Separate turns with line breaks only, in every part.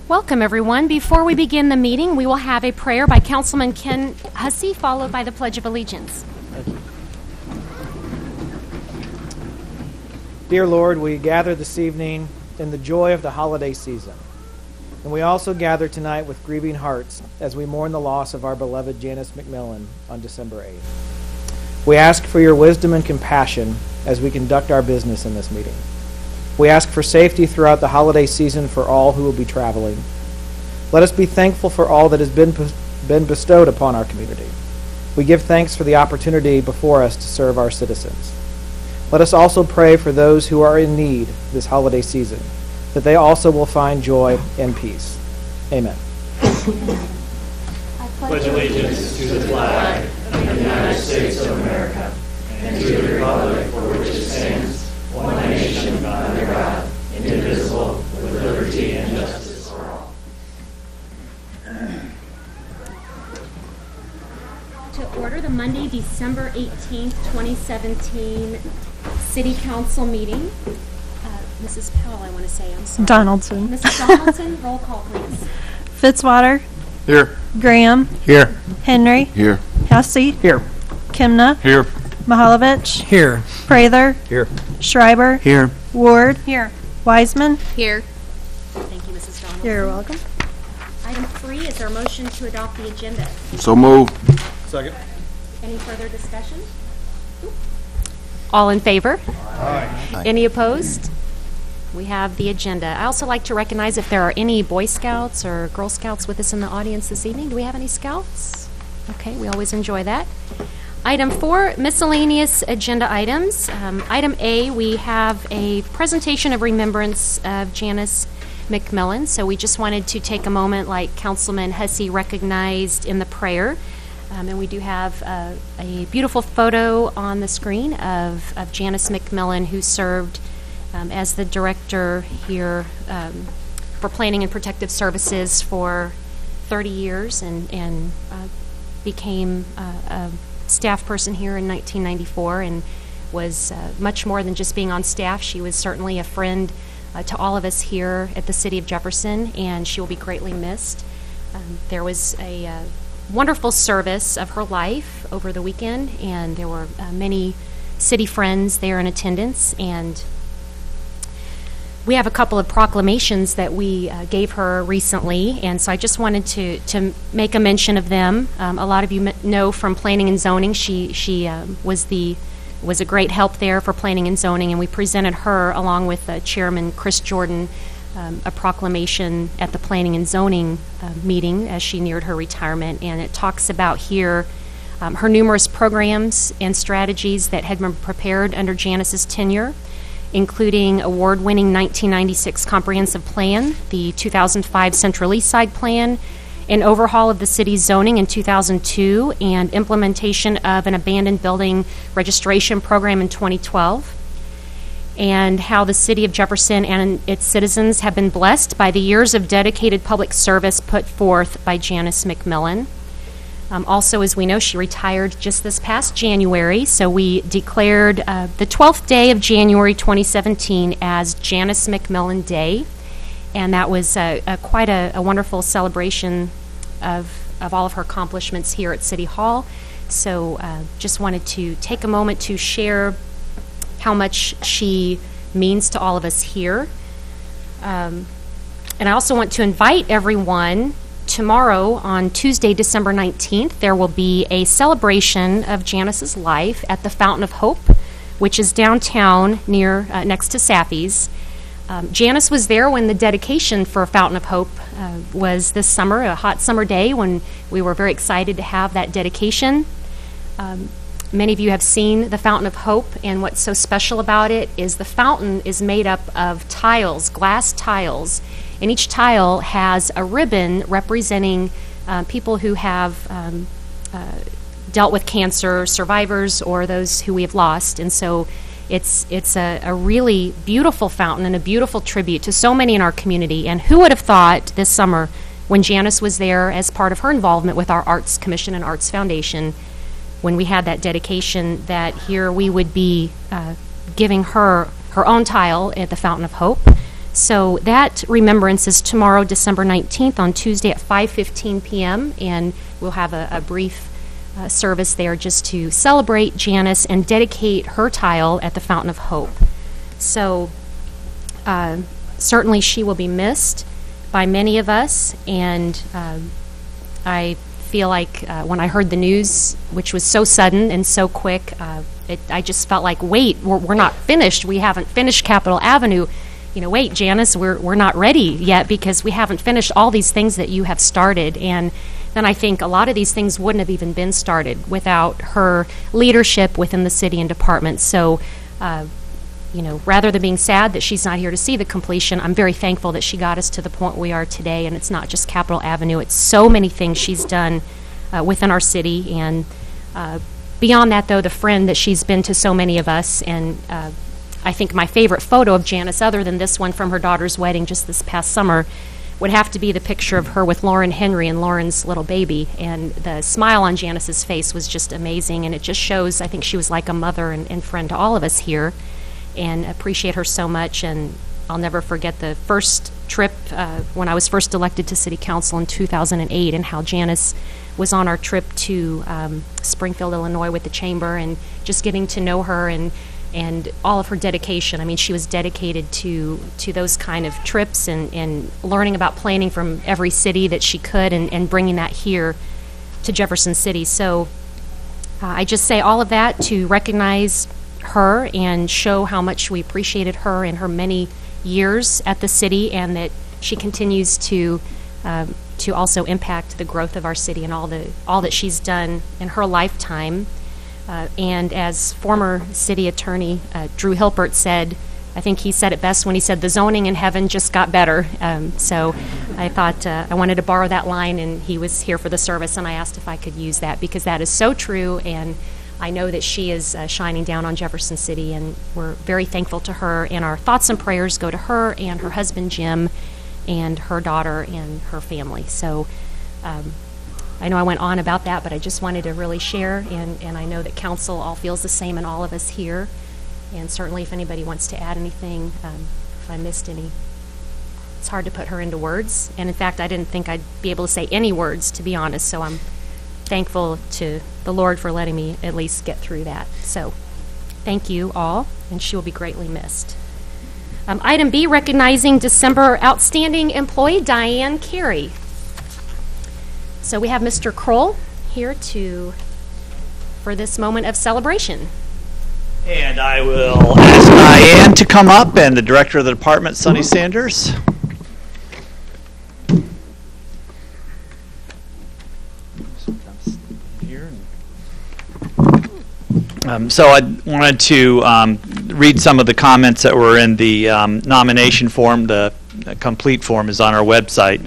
Welcome, everyone. Before we begin the meeting, we will have a prayer by Councilman Ken Hussey, followed by the Pledge of Allegiance.
Thank you. Dear Lord, we gather this evening in the joy of the holiday season. And we also gather tonight with grieving hearts as we mourn the loss of our beloved Janice McMillan on December 8th. We ask for your wisdom and compassion as we conduct our business in this meeting. We ask for safety throughout the holiday season for all who will be traveling. Let us be thankful for all that has been bestowed upon our community. We give thanks for the opportunity before us to serve our citizens. Let us also pray for those who are in need this holiday season, that they also will find joy and peace. Amen.
I pledge allegiance to the flag of the United States of America and to the republic for which it stands, one nation under God, indivisible, with liberty and justice for all.
To order the Monday, December 18th, 2017 City Council meeting. Mrs. Powell, I want to say, I'm sorry.
Donaldson.
Mrs. Donaldson, roll call, please.
Fitzwater.
Here.
Graham.
Here.
Henry.
Here.
Hussey.
Here.
Kimna.
Here.
Mahalovich.
Here.
Prather.
Here.
Schreiber.
Here.
Ward. Here. Wiseman.
Here. Thank you, Mrs. Donaldson.
You're welcome.
Item 3 is our motion to adopt the agenda.
So move.
Second.
Any further discussion? All in favor?
Aye.
Any opposed? We have the agenda. I also like to recognize if there are any Boy Scouts or Girl Scouts with us in the audience this evening. Do we have any Scouts? Okay, we always enjoy that. Item 4, miscellaneous agenda items. Item A, we have a presentation of remembrance of Janice McMillan. So we just wanted to take a moment, like Councilman Hussey recognized in the prayer. And we do have a beautiful photo on the screen of Janice McMillan, who served as the director here for Planning and Protective Services for 30 years and became a staff person here in 1994 and was much more than just being on staff. She was certainly a friend to all of us here at the City of Jefferson, and she will be greatly missed. There was a wonderful service of her life over the weekend, and there were many city friends there in attendance, and we have a couple of proclamations that we gave her recently, and so I just wanted to make a mention of them. A lot of you know from Planning and Zoning, she was a great help there for Planning and Zoning, and we presented her along with Chairman Chris Jordan a proclamation at the Planning and Zoning meeting as she neared her retirement, and it talks about here her numerous programs and strategies that had been prepared under Janice's tenure, including award-winning 1996 Comprehensive Plan, the 2005 Central East Side Plan, an overhaul of the city's zoning in 2002, and implementation of an abandoned building registration program in 2012. And how the City of Jefferson and its citizens have been blessed by the years of dedicated public service put forth by Janice McMillan. Also, as we know, she retired just this past January, so we declared the 12th day of January 2017 as Janice McMillan Day, and that was quite a wonderful celebration of all of her accomplishments here at City Hall. So just wanted to take a moment to share how much she means to all of us here. And I also want to invite everyone tomorrow on Tuesday, December 19th, there will be a celebration of Janice's life at the Fountain of Hope, which is downtown near next to Saffy's. Janice was there when the dedication for Fountain of Hope was this summer, a hot summer day when we were very excited to have that dedication. Many of you have seen the Fountain of Hope, and what's so special about it is the fountain is made up of tiles, glass tiles, and each tile has a ribbon representing people who have dealt with cancer, survivors, or those who we have lost. And so it's a really beautiful fountain and a beautiful tribute to so many in our community. And who would have thought this summer, when Janice was there as part of her involvement with our Arts Commission and Arts Foundation, when we had that dedication, that here we would be giving her own tile at the Fountain of Hope. So that remembrance is tomorrow, December 19th, on Tuesday at 5:15 p.m., and we'll have a brief service there just to celebrate Janice and dedicate her tile at the Fountain of Hope. So certainly she will be missed by many of us, and I feel like when I heard the news, which was so sudden and so quick, I just felt like, wait, we're not finished. We haven't finished Capitol Avenue. Wait, Janice, we're not ready yet because we haven't finished all these things that you have started. And then I think a lot of these things wouldn't have even been started without her leadership within the city and department. So, rather than being sad that she's not here to see the completion, I'm very thankful that she got us to the point we are today. And it's not just Capitol Avenue. It's so many things she's done within our city. And beyond that, though, the friend that she's been to so many of us. And I think my favorite photo of Janice, other than this one from her daughter's wedding just this past summer, would have to be the picture of her with Lauren Henry and Lauren's little baby. And the smile on Janice's face was just amazing. And it just shows, I think she was like a mother and friend to all of us here, and appreciate her so much. And I'll never forget the first trip when I was first elected to City Council in 2008, and how Janice was on our trip to Springfield, Illinois with the Chamber, and just getting to know her and all of her dedication. I mean, she was dedicated to those kind of trips and learning about planning from every city that she could, and bringing that here to Jefferson City. So I just say all of that to recognize her and show how much we appreciated her in her many years at the city, and that she continues to also impact the growth of our city and all that she's done in her lifetime. And as former city attorney Drew Hilpert said, I think he said it best when he said, the zoning in heaven just got better. So I thought I wanted to borrow that line, and he was here for the service, and I asked if I could use that, because that is so true, and I know that she is shining down on Jefferson City, and we're very thankful to her, and our thoughts and prayers go to her and her husband Jim and her daughter and her family. So I know I went on about that, but I just wanted to really share, and I know that council all feels the same, and all of us here. And certainly if anybody wants to add anything, if I missed any, it's hard to put her into words. And in fact, I didn't think I'd be able to say any words, to be honest, so I'm thankful to the Lord for letting me at least get through that. So thank you all, and she will be greatly missed. Item B, recognizing December Outstanding Employee Diane Carey. So we have Mr. Kroll here for this moment of celebration.
And I will ask Diane to come up, and the director of the department, Sonny Sanders. So I wanted to read some of the comments that were in the nomination form. The complete form is on our website.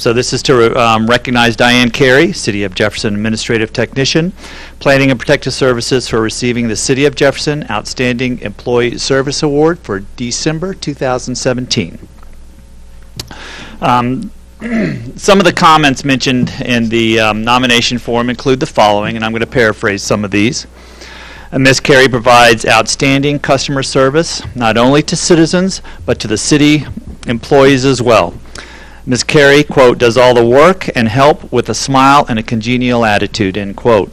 So this is to recognize Diane Carey, City of Jefferson Administrative Technician, Planning and Protective Services, for receiving the City of Jefferson Outstanding Employee Service Award for December 2017. Some of the comments mentioned in the nomination form include the following, and I'm going to paraphrase some of these. Ms. Carey provides outstanding customer service, not only to citizens, but to the city employees as well. Ms. Carey, quote, does all the work and help with a smile and a congenial attitude, end quote.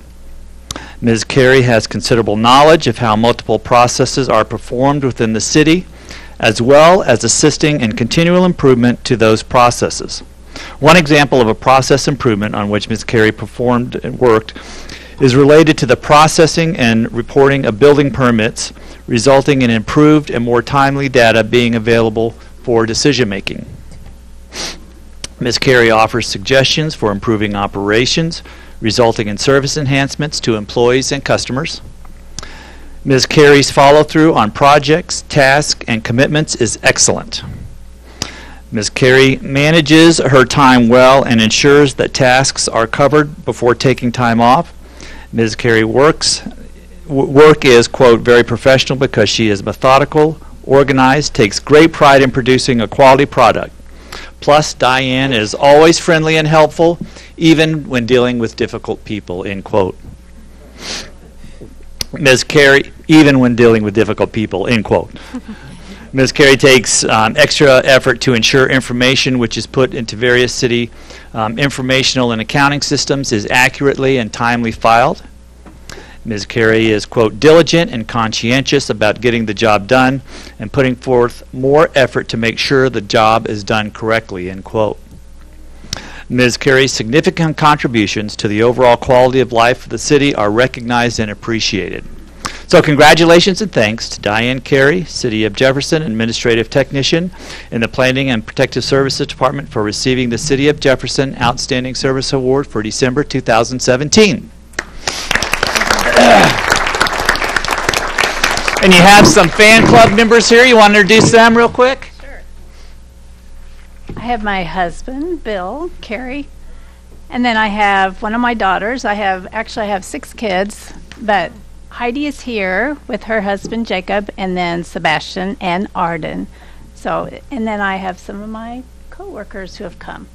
Ms. Carey has considerable knowledge of how multiple processes are performed within the city, as well as assisting in continual improvement to those processes. One example of a process improvement on which Ms. Carey performed and worked is related to the processing and reporting of building permits, resulting in improved and more timely data being available for decision making. Ms. Carey offers suggestions for improving operations, resulting in service enhancements to employees and customers. Ms. Carey's follow-through on projects, tasks, and commitments is excellent. Ms. Carey manages her time well and ensures that tasks are covered before taking time off. Ms. Carey work is, quote, very professional because she is methodical, organized, takes great pride in producing a quality product. Plus, Diane is always friendly and helpful, even when dealing with difficult people, end quote. Ms. Carey, even when dealing with difficult people, end quote. Ms. Carey takes extra effort to ensure information which is put into various city informational and accounting systems is accurately and timely filed. Ms. Carey is, quote, diligent and conscientious about getting the job done and putting forth more effort to make sure the job is done correctly, end quote. Ms. Carey's significant contributions to the overall quality of life of the city are recognized and appreciated. So congratulations and thanks to Diane Carey, City of Jefferson Administrative Technician in the Planning and Protective Services Department, for receiving the City of Jefferson Outstanding Service Award for December 2017. And you have some fan club members here. You want to introduce them real quick?
Sure. I have my husband, Bill Carey, and then I have one of my daughters. I have 6 kids, but Heidi is here with her husband, Jacob, and then Sebastian and Arden. So, and then I have some of my co-workers who have come.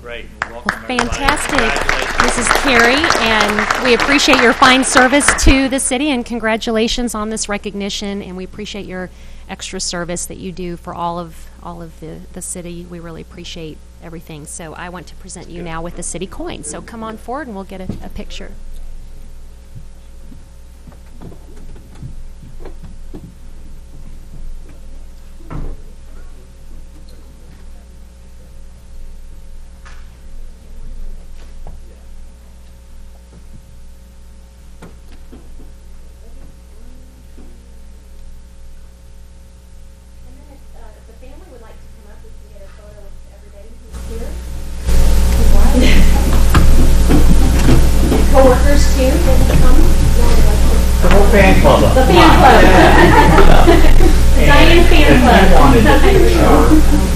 Great.
Well, fantastic, Mrs. Carey, and we appreciate your fine service to the city, and congratulations on this recognition, and we appreciate your extra service that you do for all of the city. We really appreciate everything. So I want to present you now with the city coin. So come on forward and we'll get a picture. Co-workers too, they can come.
The whole fan club.
The fan club. Diane fan club.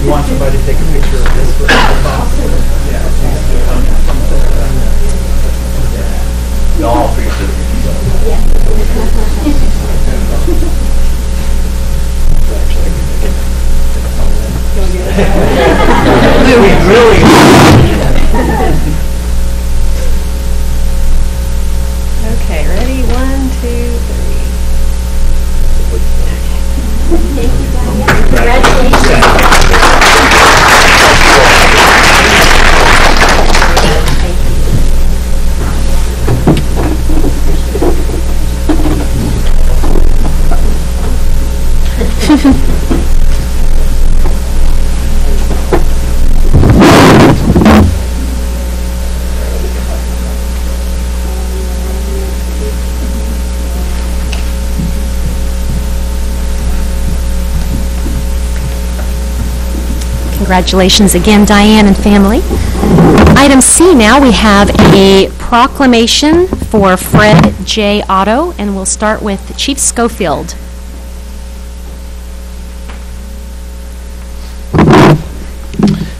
You want somebody to take a picture of this?
All appreciate
Okay, ready? 1, 2, 3.
Thank you, Diane. Congratulations. Congratulations again, Diane and family. Item C now, we have a proclamation for Fred J. Otto, and we'll start with Chief Schofield.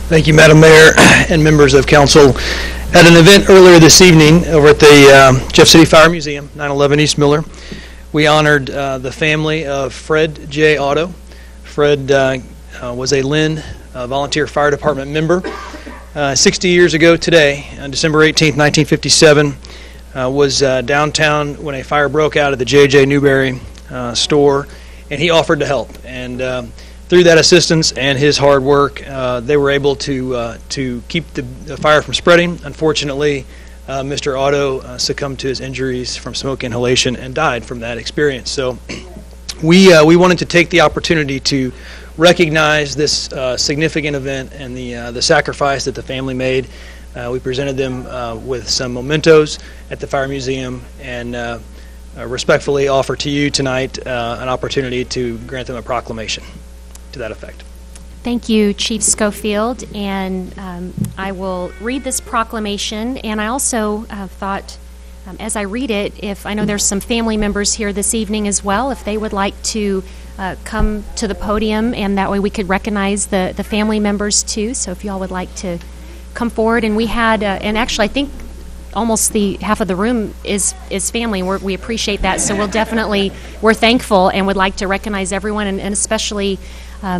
Thank you, Madam Mayor and members of council. At an event earlier this evening over at the Jeff City Fire Museum, 911 East Miller, we honored the family of Fred J. Otto. Fred was a Lynn volunteer fire department member. 60 years ago today, on December 18th, 1957, was downtown when a fire broke out at the J.J. Newberry store, and he offered to help. And through that assistance and his hard work, they were able to keep the fire from spreading. Unfortunately, Mr. Otto succumbed to his injuries from smoke inhalation and died from that experience. So we wanted to take the opportunity to recognize this significant event and the sacrifice that the family made. We presented them with some mementos at the Fire Museum, and respectfully offer to you tonight an opportunity to grant them a proclamation to that effect.
Thank you, Chief Schofield, and I will read this proclamation, and I also thought, as I read it, if I know there's some family members here this evening as well, if they would like to come to the podium, and that way we could recognize the family members too. So if y'all would like to come forward, and we had, and actually I think almost the half of the room is family. We appreciate that. So we're thankful and would like to recognize everyone, and especially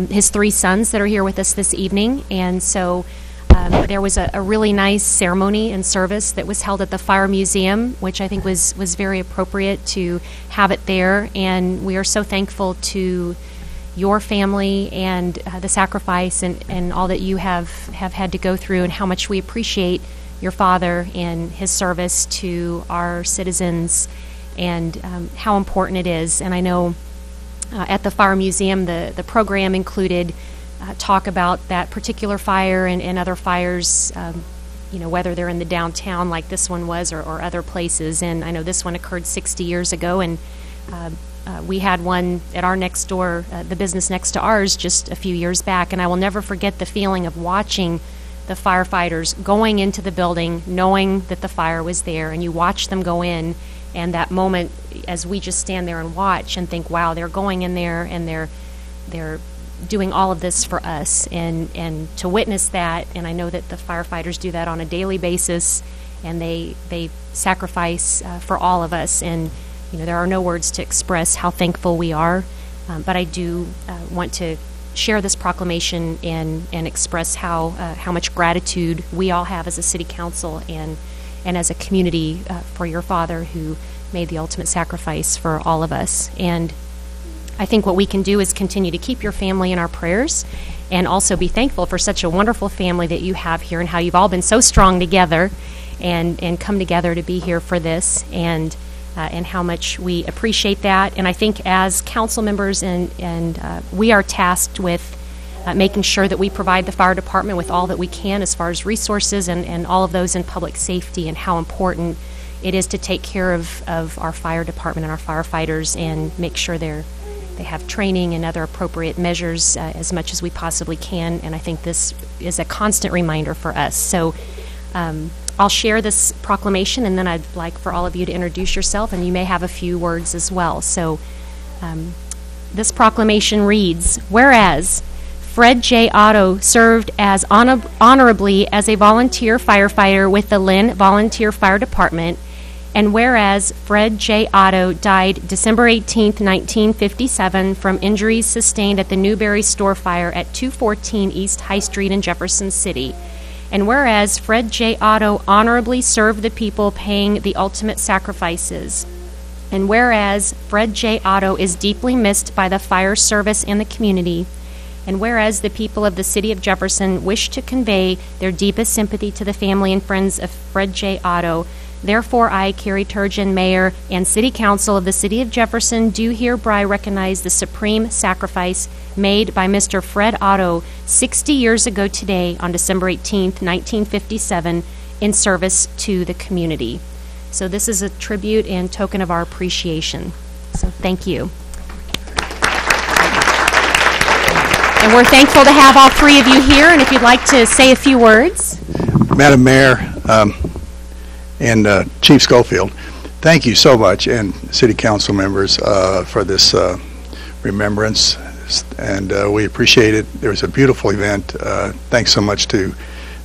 his 3 sons that are here with us this evening. And so there was a really nice ceremony and service that was held at the Fire Museum, which I think was very appropriate to have it there. And we are so thankful to your family and the sacrifice and all that you have had to go through, and how much we appreciate your father and his service to our citizens, and how important it is. And I know at the Fire Museum, the program included talk about that particular fire and other fires, whether they're in the downtown like this one was, or other places. And I know this one occurred 60 years ago, and we had one at our next door, the business next to ours, just a few years back. And I will never forget the feeling of watching the firefighters going into the building, knowing that the fire was there, and you watch them go in, and that moment as we just stand there and watch and think, wow, they're going in there and they're doing all of this for us, and to witness that. And I know that the firefighters do that on a daily basis, and they sacrifice for all of us, and there are no words to express how thankful we are, but I do want to share this proclamation and express how much gratitude we all have as a city council and as a community for your father, who made the ultimate sacrifice for all of us. And I think what we can do is continue to keep your family in our prayers, and also be thankful for such a wonderful family that you have here, and how you've all been so strong together and come together to be here for this, and how much we appreciate that. And I think as council members, and we are tasked with making sure that we provide the fire department with all that we can as far as resources and all of those in public safety, and how important it is to take care of our fire department and our firefighters, and make sure they have training and other appropriate measures as much as we possibly can. And I think this is a constant reminder for us. So I'll share this proclamation, and then I'd like for all of you to introduce yourself, and you may have a few words as well. So this proclamation reads, whereas Fred J. Otto served as honorably as a volunteer firefighter with the Lynn Volunteer Fire Department, and whereas Fred J. Otto died December 18, 1957, from injuries sustained at the Newberry store fire at 214 East High Street in Jefferson City, and whereas Fred J. Otto honorably served the people paying the ultimate sacrifices, and whereas Fred J. Otto is deeply missed by the fire service and the community, and whereas the people of the city of Jefferson wish to convey their deepest sympathy to the family and friends of Fred J. Otto, therefore I, Carrie Turgeon, Mayor and City Council of the City of Jefferson, do hereby recognize the supreme sacrifice made by Mr. Fred Otto 60 years ago today on December 18, 1957, in service to the community. So this is a tribute and token of our appreciation. So thank you. And we're thankful to have all three of you here, and if you'd like to say a few words.
Madam Mayor, and Chief Schofield, thank you so much, and City Council members, for this remembrance, and we appreciate it. There was a beautiful event. Thanks so much to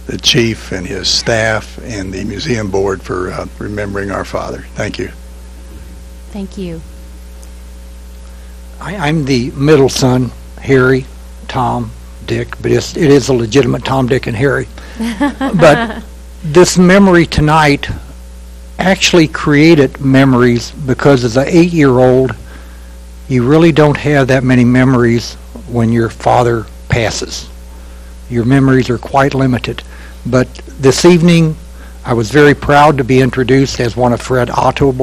the Chief and his staff and the Museum Board for remembering our father. Thank you.
Thank you.
I'm the middle son, Harry, Tom, Dick, but it is a legitimate Tom, Dick, and Harry. But this memory tonight actually created memories, because as an 8-year-old, you really don't have that many memories when your father passes. Your memories are quite limited. But this evening, I was very proud to be introduced as one of Fred Otto's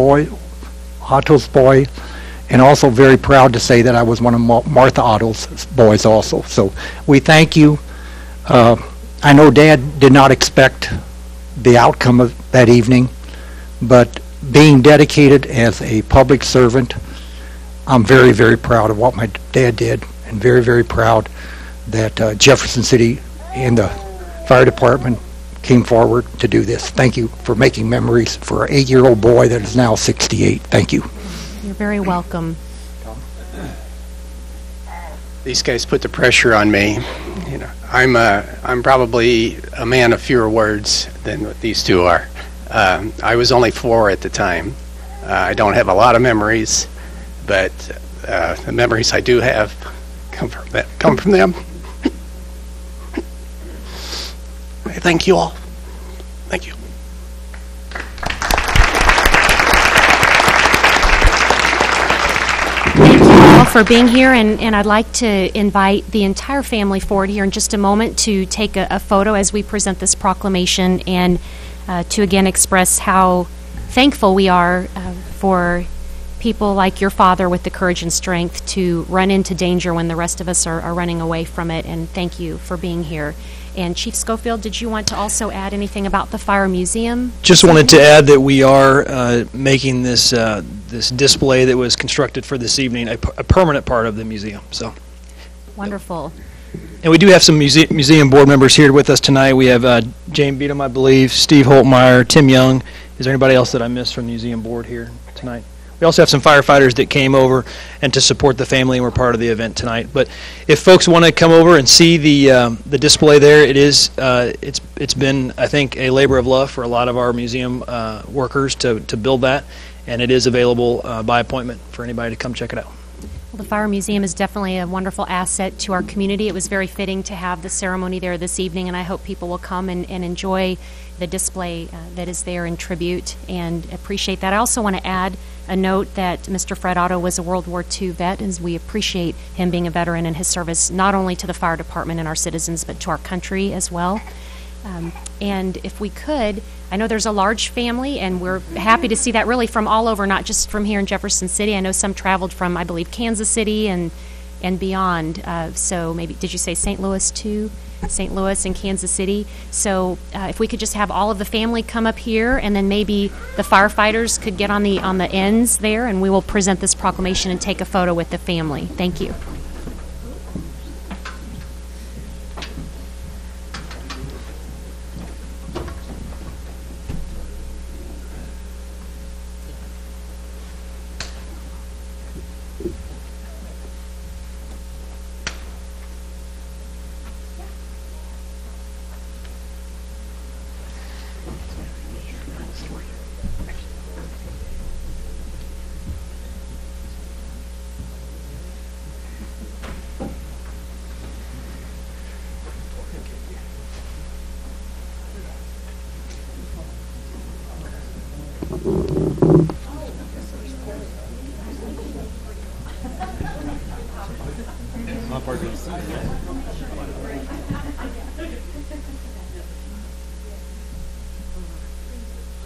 boy, and also very proud to say that I was one of Martha Otto's boys also. So we thank you. I know Dad did not expect the outcome of that evening, but being dedicated as a public servant, I'm very, very proud of what my dad did, and very, very proud that Jefferson City and the fire department came forward to do this. Thank you for making memories for an 8-year-old boy that is now 68. Thank you.
You're very welcome.
These guys put the pressure on me. You know, I'm probably a man of fewer words than what these two are. I was only 4 at the time. I don't have a lot of memories, but the memories I do have come from them. Thank you all. Thank you.
Thank you all. all for being here, and I'd like to invite the entire family forward here in just a moment to take a photo as we present this proclamation and to again express how thankful we are for people like your father with the courage and strength to run into danger when the rest of us are running away from it, and thank you for being here. And Chief Schofield, did you want to also add anything about the Fire Museum?
Just wanted to add that we are making this this display that was constructed for this evening a permanent part of the museum. So
wonderful.
And we do have some museum board members here with us tonight. We have Jane Beadham, I believe, Steve Holtmeyer, Tim Young. Is there anybody else that I missed from the museum board here tonight? We also have some firefighters that came over and to support the family and were part of the event tonight. But if folks want to come over and see the display there, it's been, I think, a labor of love for a lot of our museum workers to build that, and it is available by appointment for anybody to come check it out.
Well, the Fire Museum is definitely a wonderful asset to our community. It was very fitting to have the ceremony there this evening, and I hope people will come and enjoy the display that is there in tribute and appreciate that. I also want to add a note that Mr. Fred Otto was a World War II vet, and we appreciate him being a veteran and his service not only to the fire department and our citizens, but to our country as well. And if we could, I know there's a large family, and we're happy to see that really from all over, not just from here in Jefferson City. I know some traveled from, I believe, Kansas City and beyond. So maybe, did you say St. Louis too? St. Louis and Kansas City. So if we could just have all of the family come up here, and then maybe the firefighters could get on the ends there, and we will present this proclamation and take a photo with the family. Thank you.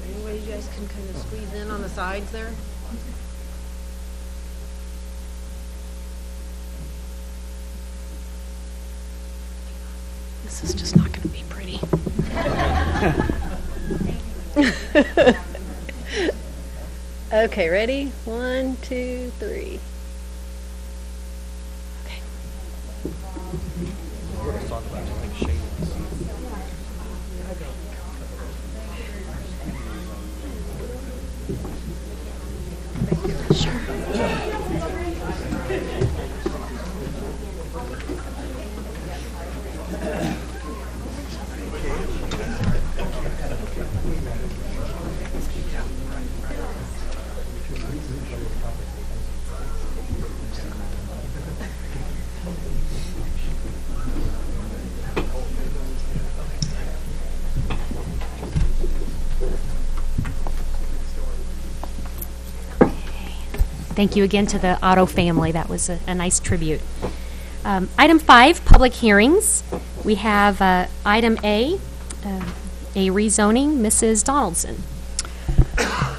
Anyway, you guys can kind of squeeze in on the sides there.
This is just not going to be pretty.
Okay, ready? 1, 2, 3.
Thank you again to the Otto family. That was a nice tribute. Item 5, public hearings. We have item A rezoning. Mrs. Donaldson.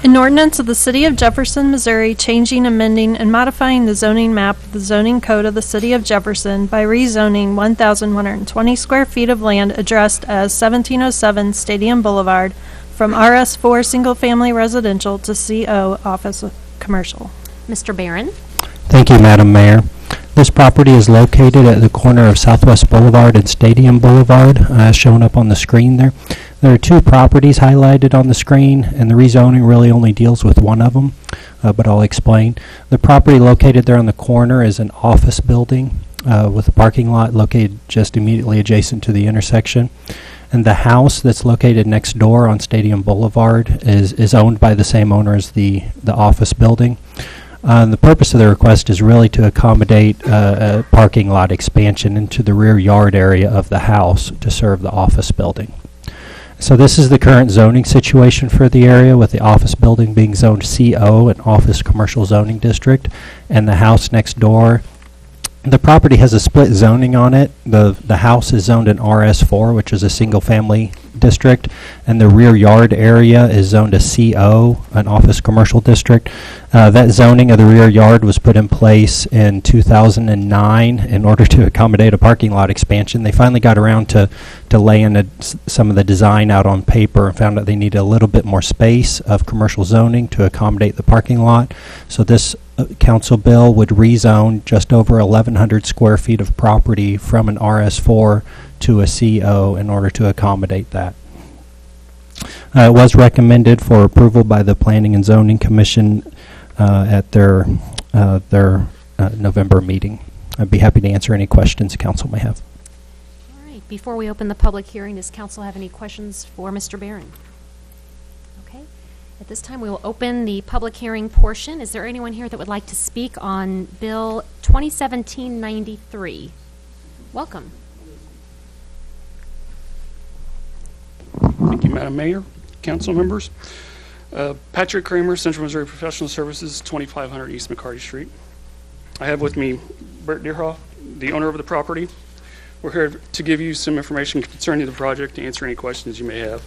An ordinance of the City of Jefferson, Missouri, changing, amending, and modifying the zoning map of the zoning code of the City of Jefferson by rezoning 1,120 square feet of land addressed as 1707 Stadium Boulevard from RS4 Single Family Residential to CO Office Commercial.
Mr. Barron.
Thank you, Madam Mayor. This property is located at the corner of Southwest Boulevard and Stadium Boulevard, as shown up on the screen there. There are two properties highlighted on the screen, and the rezoning really only deals with one of them, but I'll explain. The property located there on the corner is an office building with a parking lot located just immediately adjacent to the intersection. And the house that's located next door on Stadium Boulevard is owned by the same owner as the office building. The purpose of the request is really to accommodate a parking lot expansion into the rear yard area of the house to serve the office building. So this is the current zoning situation for the area, with the office building being zoned CO, an office commercial zoning district, and the house next door. The property has a split zoning on it. The house is zoned in RS4, which is a single family district, and the rear yard area is zoned a CO, an office commercial district. That zoning of the rear yard was put in place in 2009 in order to accommodate a parking lot expansion. They finally got around to laying some of the design out on paper and found out they needed a little bit more space of commercial zoning to accommodate the parking lot. So this council bill would rezone just over 1,100 square feet of property from an RS4 to a CO in order to accommodate that. It was recommended for approval by the Planning and Zoning Commission at their November meeting. I'd be happy to answer any questions council may have.
All right. Before we open the public hearing, does council have any questions for Mr. Barron? Okay. At this time, we will open the public hearing portion. Is there anyone here that would like to speak on Bill 2017-93? Welcome.
Thank you, Madam Mayor, council members. Patrick Kramer, Central Missouri Professional Services, 2500 East McCarty Street. I have with me Bert Deerhoff, the owner of the property. We're here to give you some information concerning the project to answer any questions you may have.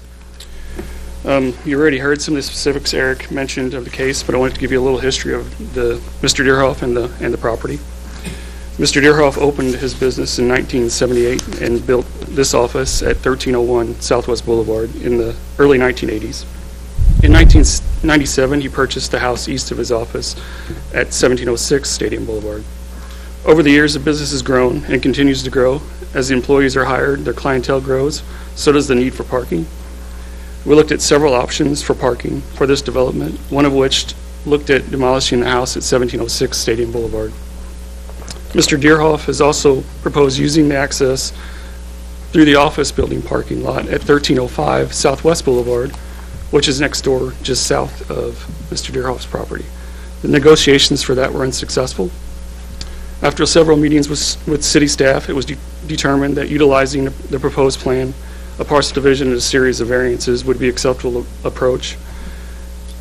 You already heard some of the specifics Eric mentioned of the case, but I wanted to give you a little history of Mr. Deerhoff and the property. Mr. Deerhoff opened his business in 1978 and built this office at 1301 Southwest Boulevard in the early 1980s. In 1997, he purchased the house east of his office at 1706 Stadium Boulevard. Over the years, the business has grown and continues to grow. As the employees are hired, their clientele grows, so does the need for parking. We looked at several options for parking for this development, one of which looked at demolishing the house at 1706 Stadium Boulevard. Mr. Deerhoff has also proposed using the access through the office building parking lot at 1305 Southwest Boulevard, which is next door just south of Mr. Deerhoff's property. The negotiations for that were unsuccessful. After several meetings with city staff, it was determined that utilizing the proposed plan, a parcel division and a series of variances would be an acceptable approach,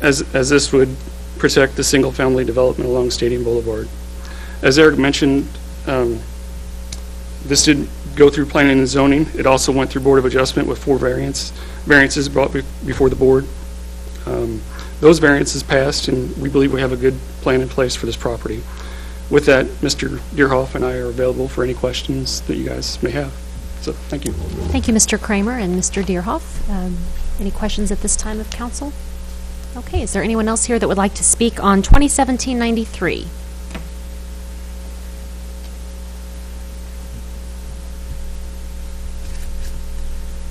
as this would protect the single-family development along Stadium Boulevard. As Eric mentioned, this did go through planning and zoning. It also went through Board of Adjustment with 4 variances brought before the board. Those variances passed, and we believe we have a good plan in place for this property. With that, Mr. Deerhoff and I are available for any questions that you guys may have. So, thank you.
Thank you, Mr. Kramer and Mr. Deerhoff. Any questions at this time of council? Okay, is there anyone else here that would like to speak on 2017-93?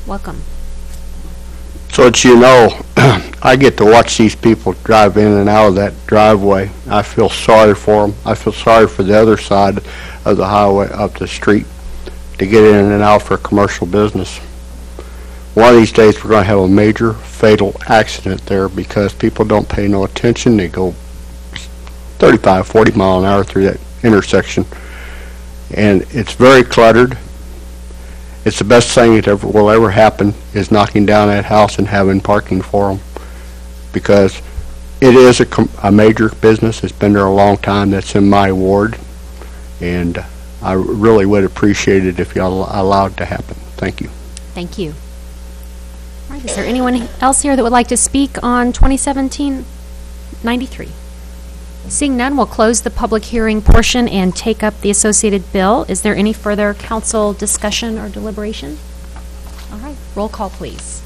Welcome.
So that you know, I get to watch these people drive in and out of that driveway. I feel sorry for them. I feel sorry for the other side of the highway, up the street, to get in and out for commercial business. One of these days we're going to have a major fatal accident there because people don't pay no attention. They go 35, 40 mile an hour through that intersection, and it's very cluttered. It's the best thing that will ever happen is knocking down that house and having parking for them, because it is a major business. It's been there a long time. That's in my ward, and I really would appreciate it if you allowed it to happen. Thank you.
Thank you. All right, is there anyone else here that would like to speak on 2017-93? Seeing none, we'll close the public hearing portion and take up the associated bill. Is there any further council discussion or deliberation? All right, roll call, please.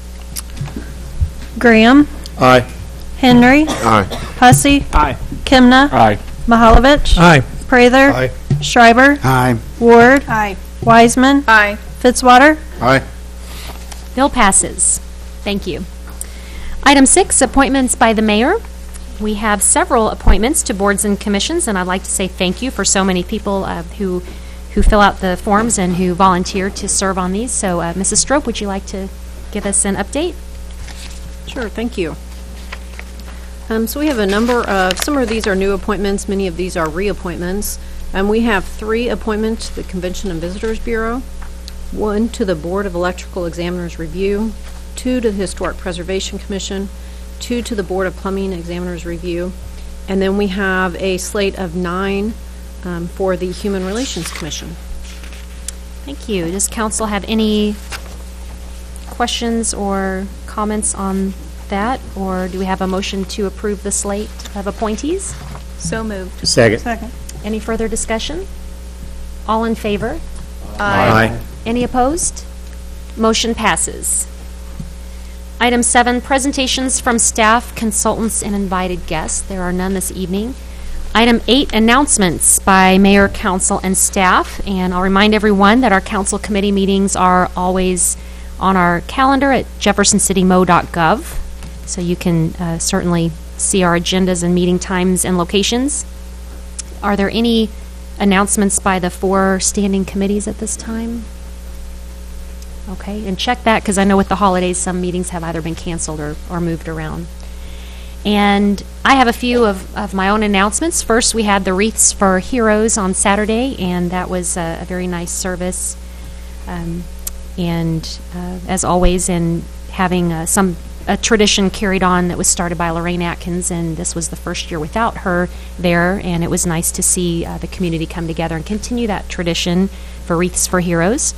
Graham.
Aye.
Henry.
Aye.
Hussey.
Aye.
Kimna.
Aye.
Mahalovich.
Aye.
Prather.
Aye.
Schreiber.
Aye.
Ward.
Aye.
Wiseman.
Aye.
Fitzwater.
Aye.
Bill passes. Thank you. Item 6, appointments by the mayor. We have several appointments to boards and commissions, and I'd like to say thank you for so many people who fill out the forms and who volunteer to serve on these. So, Mrs. Strope, would you like to give us an update?
Sure, thank you. So we have a number of, some of these are new appointments, many of these are reappointments. We have 3 appointments to the Convention and Visitors Bureau, 1 to the Board of Electrical Examiners Review, 2 to the Historic Preservation Commission, 2 to the Board of Plumbing Examiners Review, and then we have a slate of 9 for the Human Relations Commission.
Thank you. Does council have any questions or comments on that, or do we have a motion to approve the slate of appointees?
So moved.
Second.
Any further discussion? All in favor?
Aye.
Any opposed? Motion passes. Item 7, presentations from staff, consultants, and invited guests. There are none this evening. Item 8, announcements by mayor, council, and staff. And I'll remind everyone that our council committee meetings are always on our calendar at jeffersoncitymo.gov. So you can certainly see our agendas and meeting times and locations. Are there any announcements by the 4 standing committees at this time? Okay, and check that, because I know with the holidays some meetings have either been canceled or moved around. And I have a few of my own announcements. First, we had the Wreaths for Heroes on Saturday, and that was a very nice service. As always, in having a tradition carried on that was started by Lorraine Atkins, and this was the first year without her there, and it was nice to see the community come together and continue that tradition for Wreaths for Heroes.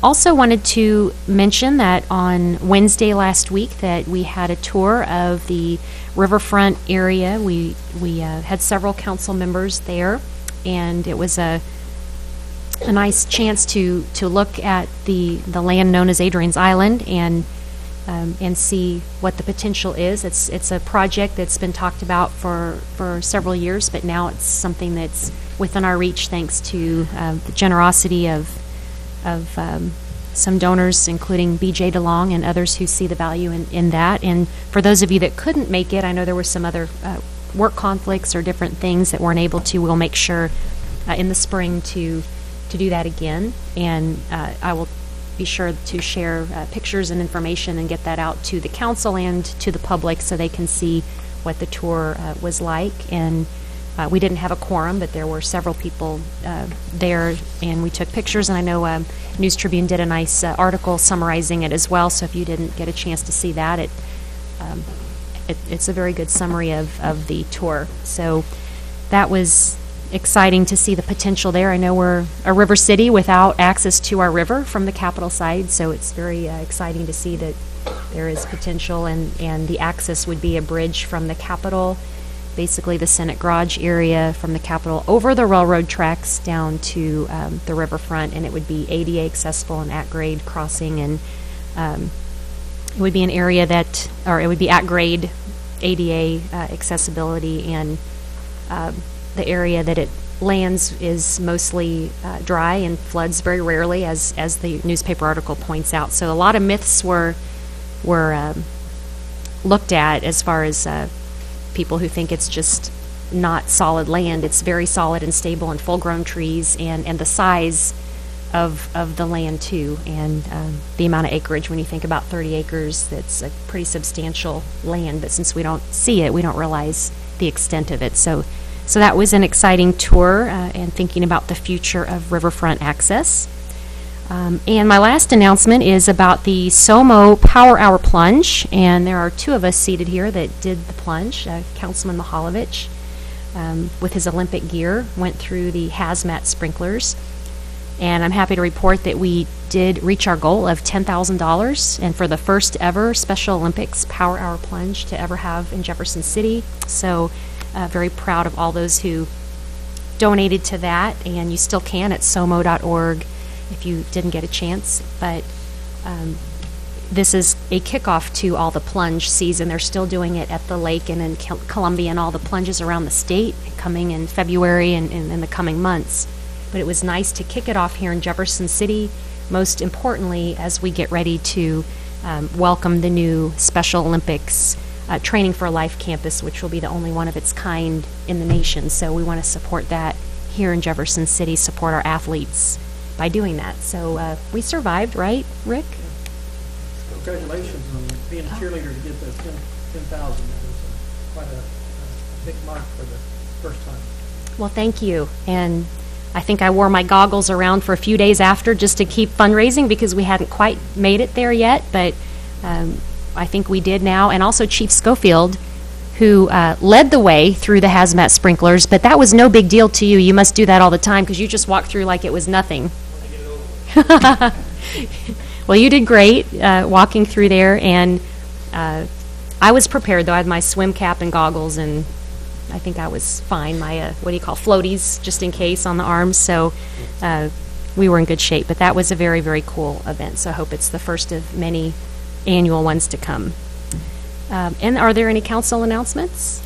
Also wanted to mention that on Wednesday last week that we had a tour of the riverfront area. We had several council members there, and it was a nice chance to look at the land known as Adrian's Island and see what the potential is. It's a project that's been talked about for several years, but now it's something that's within our reach thanks to the generosity of some donors, including B.J. DeLong and others who see the value in that. And for those of you that couldn't make it, I know there were some other work conflicts or different things that weren't able to. We'll make sure in the spring to do that again. And I will be sure to share pictures and information and get that out to the council and to the public so they can see what the tour was like. And we didn't have a quorum, but there were several people there, and we took pictures. And I know News Tribune did a nice article summarizing it as well, so if you didn't get a chance to see that, it's a very good summary of the tour. So that was exciting to see the potential there. I know we're a river city without access to our river from the capital side, so it's very exciting to see that there is potential, and the access would be a bridge from the Capitol, basically the Senate Garage area, from the Capitol over the railroad tracks down to the riverfront, and it would be ADA accessible and at-grade crossing, and it would be an area that, or it would be at-grade ADA accessibility, and the area that it lands is mostly dry and floods very rarely, as the newspaper article points out. So a lot of myths were looked at as far as people who think it's just not solid land. It's very solid and stable and full-grown trees, and the size of the land too, and the amount of acreage. When you think about 30 acres, that's a pretty substantial land, but since we don't see it, we don't realize the extent of it. So that was an exciting tour, and thinking about the future of riverfront access. And my last announcement is about the SOMO Power Hour Plunge, and there are 2 of us seated here that did the plunge. Councilman Mihaljevic, with his Olympic gear, went through the hazmat sprinklers, and I'm happy to report that we did reach our goal of $10,000, and for the first ever Special Olympics Power Hour Plunge to ever have in Jefferson City. So very proud of all those who donated to that, and you still can at somo.org if you didn't get a chance. But this is a kickoff to all the plunge season. They're still doing it at the lake and in Columbia and all the plunges around the state coming in February and in the coming months. But it was nice to kick it off here in Jefferson City, most importantly as we get ready to welcome the new Special Olympics Training for Life campus, which will be the only one of its kind in the nation. So we want to support that here in Jefferson City, support our athletes by doing that. So we survived, right, Rick?
Congratulations on being a cheerleader to get the 10,000. That was quite a big mark for the first time.
Well, thank you. And I think I wore my goggles around for a few days after just to keep fundraising, because we hadn't quite made it there yet. But I think we did now, and also Chief Schofield, who led the way through the hazmat sprinklers, but that was no big deal to you. You must do that all the time because you just walked through like it was nothing. Well, you did great walking through there, and I was prepared, though. I had my swim cap and goggles, and I think I was fine. My, what do you call, floaties, just in case, on the arms, so we were in good shape. But that was a very, very cool event, so I hope it's the first of many annual ones to come. And are there any council announcements?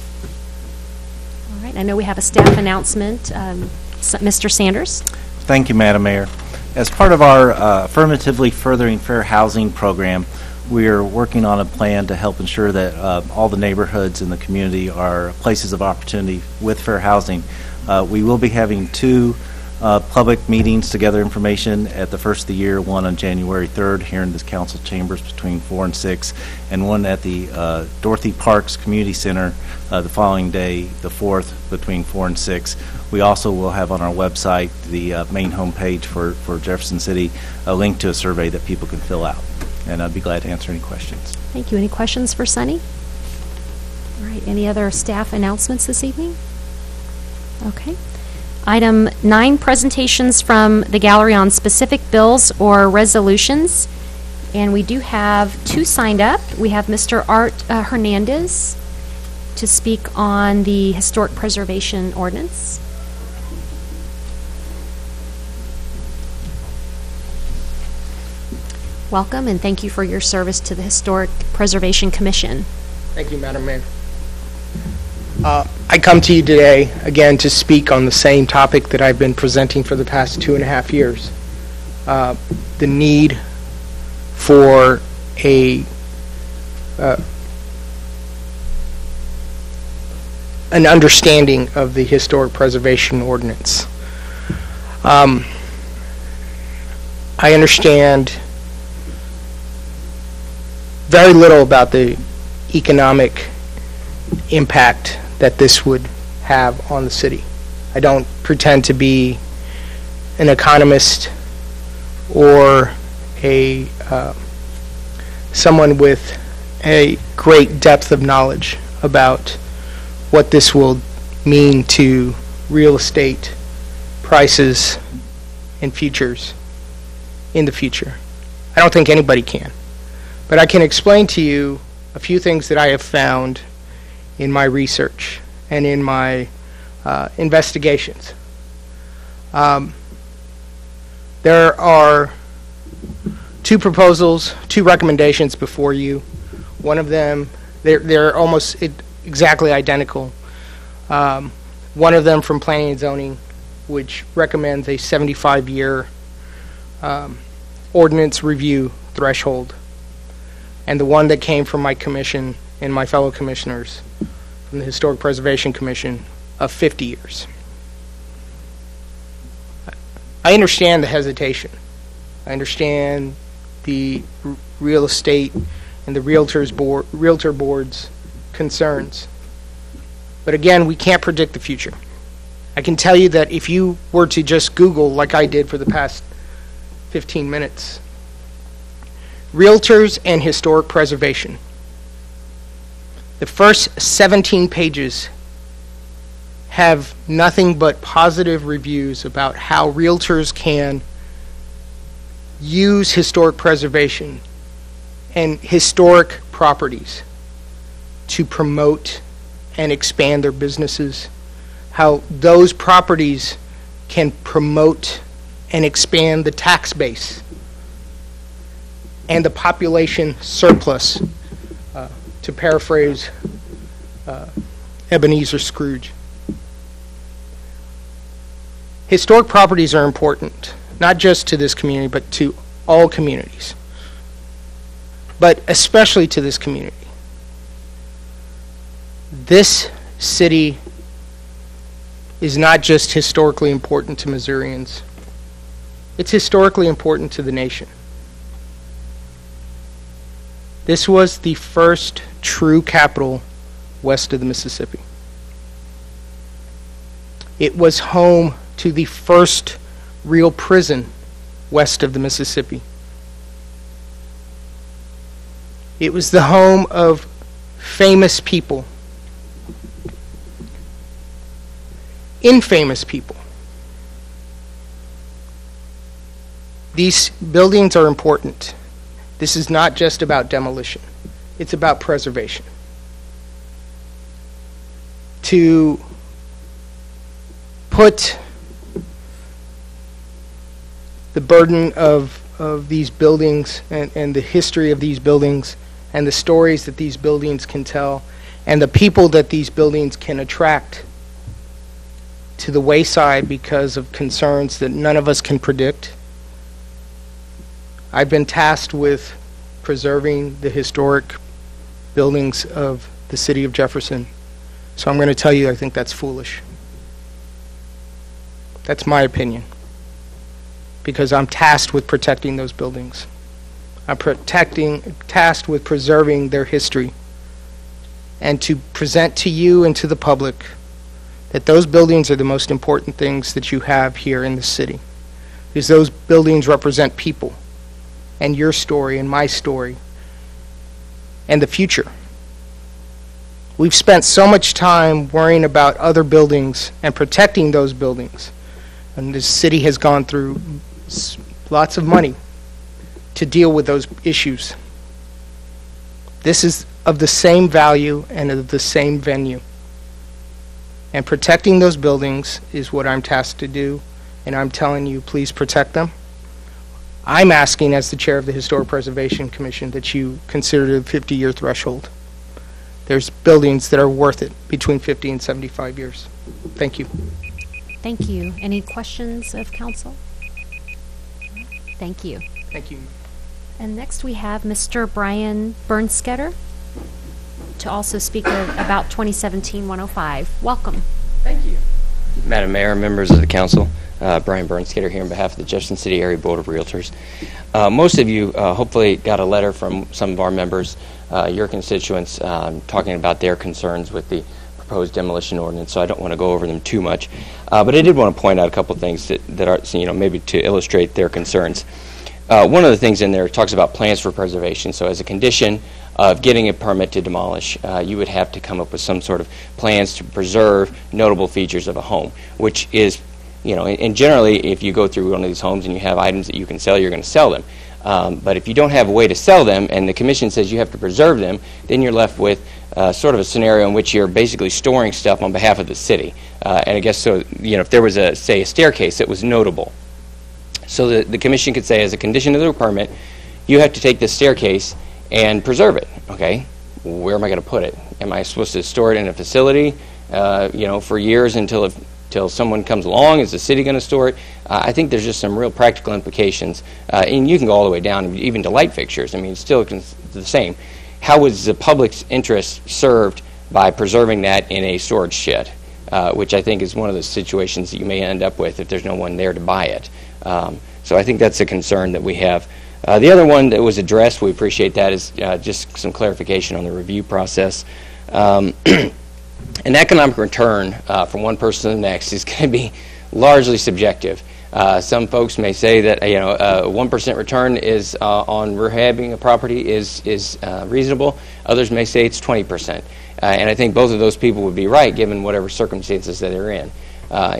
All right, I know we have a staff announcement. Mr. Sanders?
Thank you, Madam Mayor. As part of our Affirmatively Furthering Fair Housing program, we are working on a plan to help ensure that all the neighborhoods in the community are places of opportunity with fair housing. We will be having two public meetings to gather information at the first of the year, one on January 3rd here in the council chambers between 4 and 6, and one at the Dorothy Parks Community Center the following day, the 4th, between 4 and 6. We also will have on our website, the main homepage for Jefferson City, a link to a survey that people can fill out. And I'd be glad to answer any questions.
Thank you. Any questions for Sunny? All right. Any other staff announcements this evening? Okay. Item 9, presentations from the gallery on specific bills or resolutions. And we do have 2 signed up. We have Mr. Art Hernandez to speak on the Historic Preservation Ordinance. Welcome, and thank you for your service to the Historic Preservation Commission.
Thank you, Madam Mayor. I come to you today, again, to speak on the same topic that I've been presenting for the past 2.5 years. The need for an understanding of the Historic Preservation Ordinance. I understand very little about the economic impact that this would have on the city. I don't pretend to be an economist or someone with a great depth of knowledge about what this will mean to real estate prices and futures in the future. I don't think anybody can. But I can explain to you a few things that I have found in my research and in my investigations. There are 2 proposals, 2 recommendations before you. One of them, they're almost exactly identical. One of them from Planning and Zoning, which recommends a 75-year ordinance review threshold. And the one that came from my commission and my fellow commissioners from the Historic Preservation Commission of 50 years. I understand the hesitation. I understand the real estate and the realtor board's concerns. But again, we can't predict the future. I can tell you that if you were to just Google, like I did for the past 15 minutes, realtors and historic preservation, the first 17 pages have nothing but positive reviews about how realtors can use historic preservation and historic properties to promote and expand their businesses, how those properties can promote and expand the tax base and the population surplus, to paraphrase Ebenezer Scrooge. Historic properties are important, not just to this community, but to all communities, but especially to this community. This city is not just historically important to Missourians, it's historically important to the nation. This was the first true capital west of the Mississippi. It was home to the first real prison west of the Mississippi. It was the home of famous people, infamous people. These buildings are important. This is not just about demolition. It's about preservation. To put the burden of these buildings and the history of these buildings and the stories that these buildings can tell and the people that these buildings can attract to the wayside because of concerns that none of us can predict. I've been tasked with preserving the historic buildings of the city of Jefferson. So I'm going to tell you, I think that's foolish. That's my opinion. Because I'm tasked with protecting those buildings. I'm tasked with preserving their history. And to present to you and to the public that those buildings are the most important things that you have here in the city. Because those buildings represent people. And your story and my story. And the future. We've spent so much time worrying about other buildings and protecting those buildings. And this city has gone through lots of money to deal with those issues. This is of the same value and of the same venue. And protecting those buildings is what I'm tasked to do. And I'm telling you, please protect them. I'm asking, as the chair of the Historic Preservation Commission, that you consider the 50-year threshold. There's buildings that are worth it between 50 and 75 years. Thank you.
Thank you. Any questions of council? Thank you.
Thank you.
And next we have Mr. Brian Bernsketter to also speak about 2017-105. Welcome.
Thank you. Madam Mayor, members of the council, Brian Bernsketter here on behalf of the Jefferson City Area Board of Realtors. Most of you hopefully got a letter from some of our members, your constituents, talking about their concerns with the proposed demolition ordinance, so I don't want to go over them too much. But I did want to point out a couple of things that are, maybe to illustrate their concerns. One of the things in there talks about plans for preservation. So as a condition of getting a permit to demolish, you would have to come up with some sort of plans to preserve notable features of a home, which is, and generally if you go through one of these homes and you have items that you can sell, you're going to sell them. But if you don't have a way to sell them and the commission says you have to preserve them, then you're left with sort of a scenario in which you're basically storing stuff on behalf of the city. And I guess so, if there was a staircase that was notable. So the commission could say, as a condition of the permit, you have to take this staircase and preserve it. Okay, where am I going to put it? Am I supposed to store it in a facility, for years until someone comes along? Is the city going to store it? I think there's just some real practical implications. And you can go all the way down, even to light fixtures. I mean, it's still the same. How was the public's interest served by preserving that in a storage shed? Which I think is one of the situations that you may end up with if there's no one there to buy it. So I think that's a concern that we have. The other one that was addressed, we appreciate that, is just some clarification on the review process. An economic return from one person to the next is going to be largely subjective. Some folks may say that a 1% return is on rehabbing a property is reasonable. Others may say it's 20%. And I think both of those people would be right given whatever circumstances that they're in.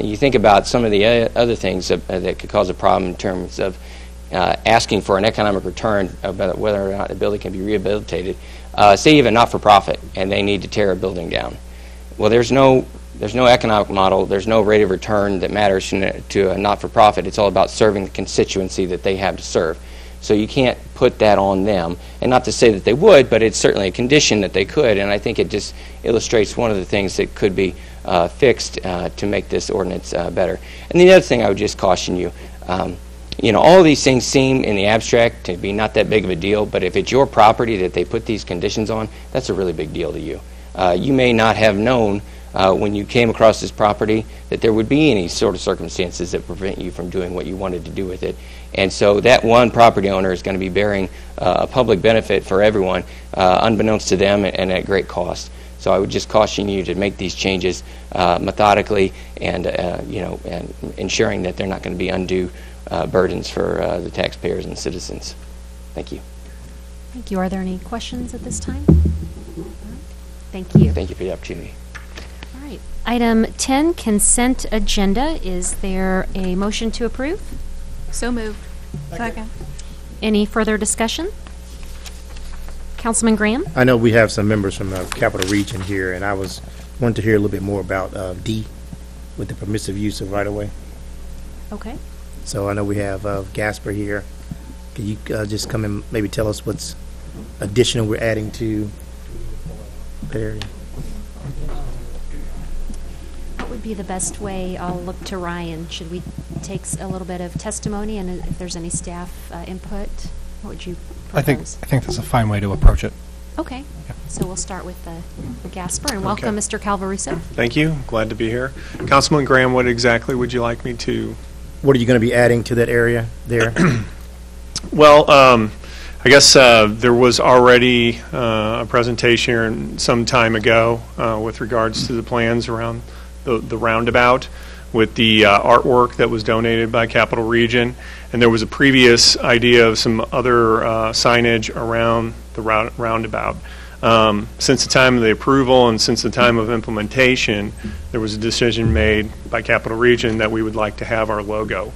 You think about some of the other things that could cause a problem in terms of asking for an economic return about whether or not a building can be rehabilitated. Say you have a not-for-profit and they need to tear a building down. Well, there's no economic model, there's no rate of return that matters to a not-for-profit. It's all about serving the constituency that they have to serve. So you can't put that on them. And not to say that they would, but it's certainly a condition that they could, and I think it just illustrates one of the things that could be fixed to make this ordinance better. And the other thing I would just caution you, all of these things seem in the abstract to be not that big of a deal, but if it's your property that they put these conditions on, that's a really big deal to you. You may not have known when you came across this property that there would be any sort of circumstances that prevent you from doing what you wanted to do with it. And so that one property owner is going to be bearing a public benefit for everyone, unbeknownst to them and at great cost. So I would just caution you to make these changes methodically and, and ensuring that they're not going to be undue burdens for the taxpayers and citizens. Thank you.
Thank you. Are there any questions at this time? Thank you.
Thank you for the opportunity.
All right. Item 10, consent agenda. Is there a motion to approve?
So moved. Second.
Any further discussion? Councilman Graham?
I know we have some members from the Capital Region here, and I wanted to hear a little bit more about D with the permissive use of right-of-way.
Okay.
So I know we have Gasper here. Can you just come and maybe tell us what's additional we're adding to that area?
What would be the best way? I'll look to Ryan. Should we take a little bit of testimony, and if there's any staff input, what would you propose?
I think that's a fine way to approach it.
Okay. Yeah. So we'll start with the Gasper, and welcome, Mr. Calvaruso.
Thank you. Glad to be here. Councilman Graham, what exactly would you like me to?
What are you going to be adding to that area there?
Well, I guess there was already a presentation some time ago with regards to the plans around the roundabout with the artwork that was donated by Capital Region, and there was a previous idea of some other signage around the roundabout. Since the time of the approval and since the time of implementation, there was a decision made by Capital Region that we would like to have our logo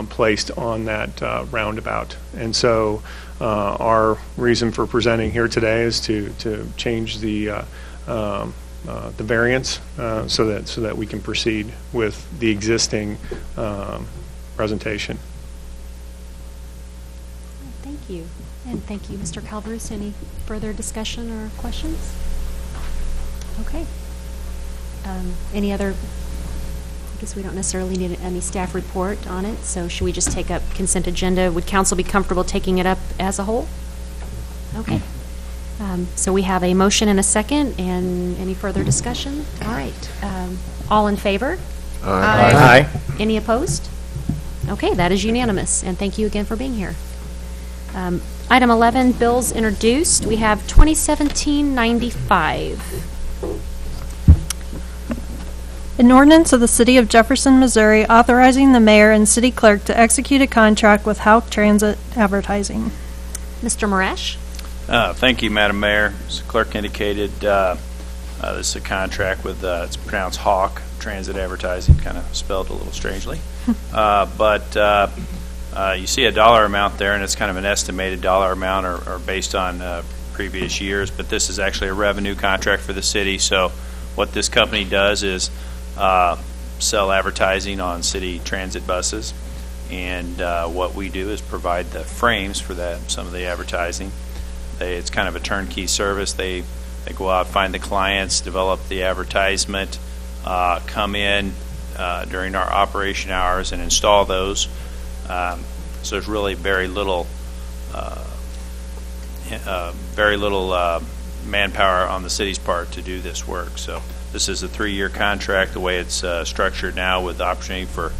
placed on that roundabout. And so our reason for presenting here today is to change the variance so that we can proceed with the existing presentation.
Thank you. And thank you, Mr. Calvaruso. Any further discussion or questions? Okay. Any other? I guess we don't necessarily need any staff report on it, so should we just take up consent agenda? Would council be comfortable taking it up as a whole? Okay. So we have a motion and a second, and any further discussion? All right. All in favor?
Aye. Aye.
Any opposed? Okay, that is unanimous, and thank you again for being here. Item 11, bills introduced. We have 2017-95.
An ordinance of the City of Jefferson, Missouri, authorizing the mayor and city clerk to execute a contract with Houck Transit Advertising.
Mr. Marash?
Thank you, Madam Mayor. As the clerk indicated, this is a contract with, it's pronounced Hawk Transit Advertising, kind of spelled a little strangely. But you see a dollar amount there, and it's kind of an estimated dollar amount or based on previous years, but this is actually a revenue contract for the city. So what this company does is sell advertising on city transit buses, and what we do is provide the frames for some of the advertising. It's kind of a turnkey service. They go out, find the clients, develop the advertisement, come in during our operation hours and install those. So there's really very little manpower on the city's part to do this work. So this is a 3-year contract, the way it's structured now, with the opportunity for